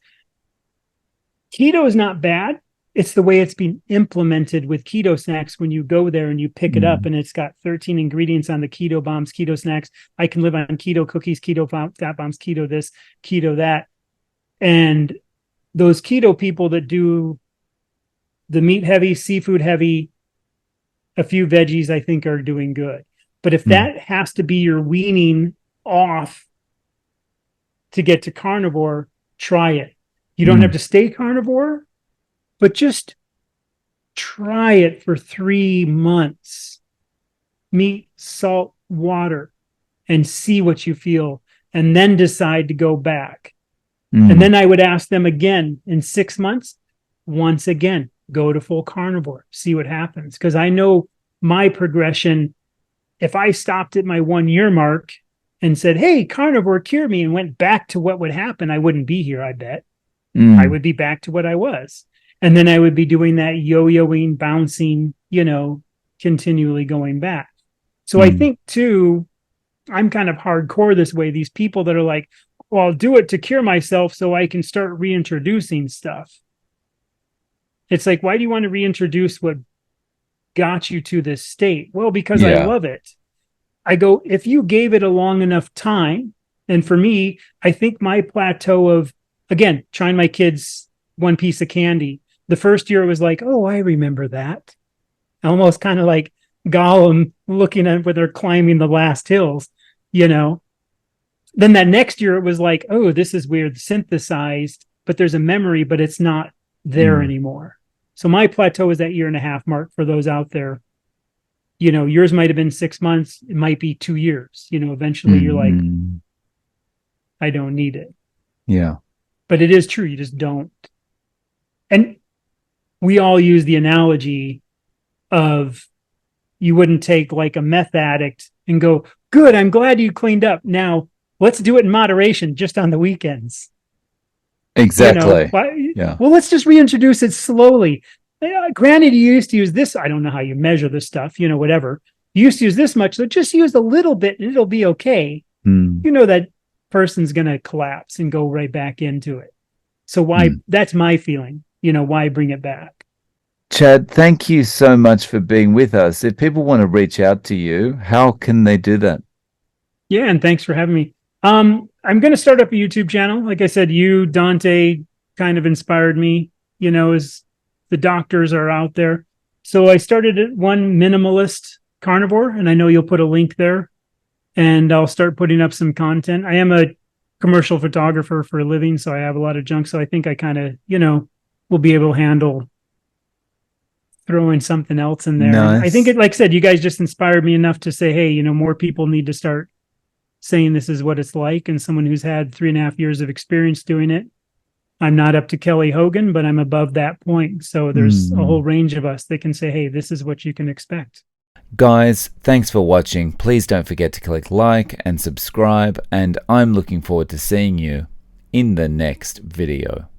Keto is not bad. It's the way it's being implemented with keto snacks when you go there and you pick it up and it's got 13 ingredients on the keto bombs, keto snacks. I can live on keto cookies, keto fat bombs, keto this, keto that. And those keto people that do the meat heavy, seafood heavy, a few veggies, I think are doing good. But if that has to be your weaning off to get to carnivore, try it. You don't have to stay carnivore, but just try it for 3 months. Meat, salt, water, and see what you feel, and then decide to go back. And then I would ask them again in 6 months, once again, go to full carnivore, see what happens. Because I know my progression, if I stopped at my 1 year mark and said, hey, carnivore, cure me, and went back to what would happen, I wouldn't be here, I bet. I would be back to what I was. And then I would be doing that yo-yoing, bouncing, continually going back. So I think, too, I'm kind of hardcore this way. These people that are like, well, I'll do it to cure myself so I can start reintroducing stuff. It's like, why do you want to reintroduce what got you to this state? Well, because I love it. I go, if you gave it a long enough time, and for me, I think my plateau of, again, trying my kids one piece of candy, the first year it was like, oh, I remember that. Almost kind of like Gollum looking at where they're climbing the last hills, Then that next year it was like, oh, this is weird, synthesized, but there's a memory, but it's not there anymore. So my plateau is that 1.5 year mark for those out there. Yours might have been 6 months. It might be 2 years. Eventually you're like, I don't need it. Yeah. But it is true. You just don't. And we all use the analogy of you wouldn't take like a meth addict and go, good, I'm glad you cleaned up. Now let's do it in moderation just on the weekends. Exactly. Yeah. Well, let's just reintroduce it slowly. Granted, you used to use this. I don't know how you measure this stuff, whatever. You used to use this much, so just use a little bit and it'll be okay. That person's going to collapse and go right back into it. So why, that's my feeling, why bring it back? Chad, thank you so much for being with us. If people want to reach out to you, how can they do that? Yeah, and thanks for having me. I'm going to start up a YouTube channel. Like I said, you, Dante, kind of inspired me, as the doctors are out there. So I started one minimalist carnivore, and I know you'll put a link there, and I'll start putting up some content. I am a commercial photographer for a living, so I have a lot of junk. So I think I kind of, will be able to handle throwing something else in there. Nice. I think like I said, you guys just inspired me enough to say, hey, more people need to start saying this is what it's like. And someone who's had 3.5 years of experience doing it, I'm not up to Kelly Hogan, but I'm above that point. So there's a whole range of us that can say, hey, this is what you can expect. Guys, thanks for watching. Please don't forget to click like and subscribe. And I'm looking forward to seeing you in the next video.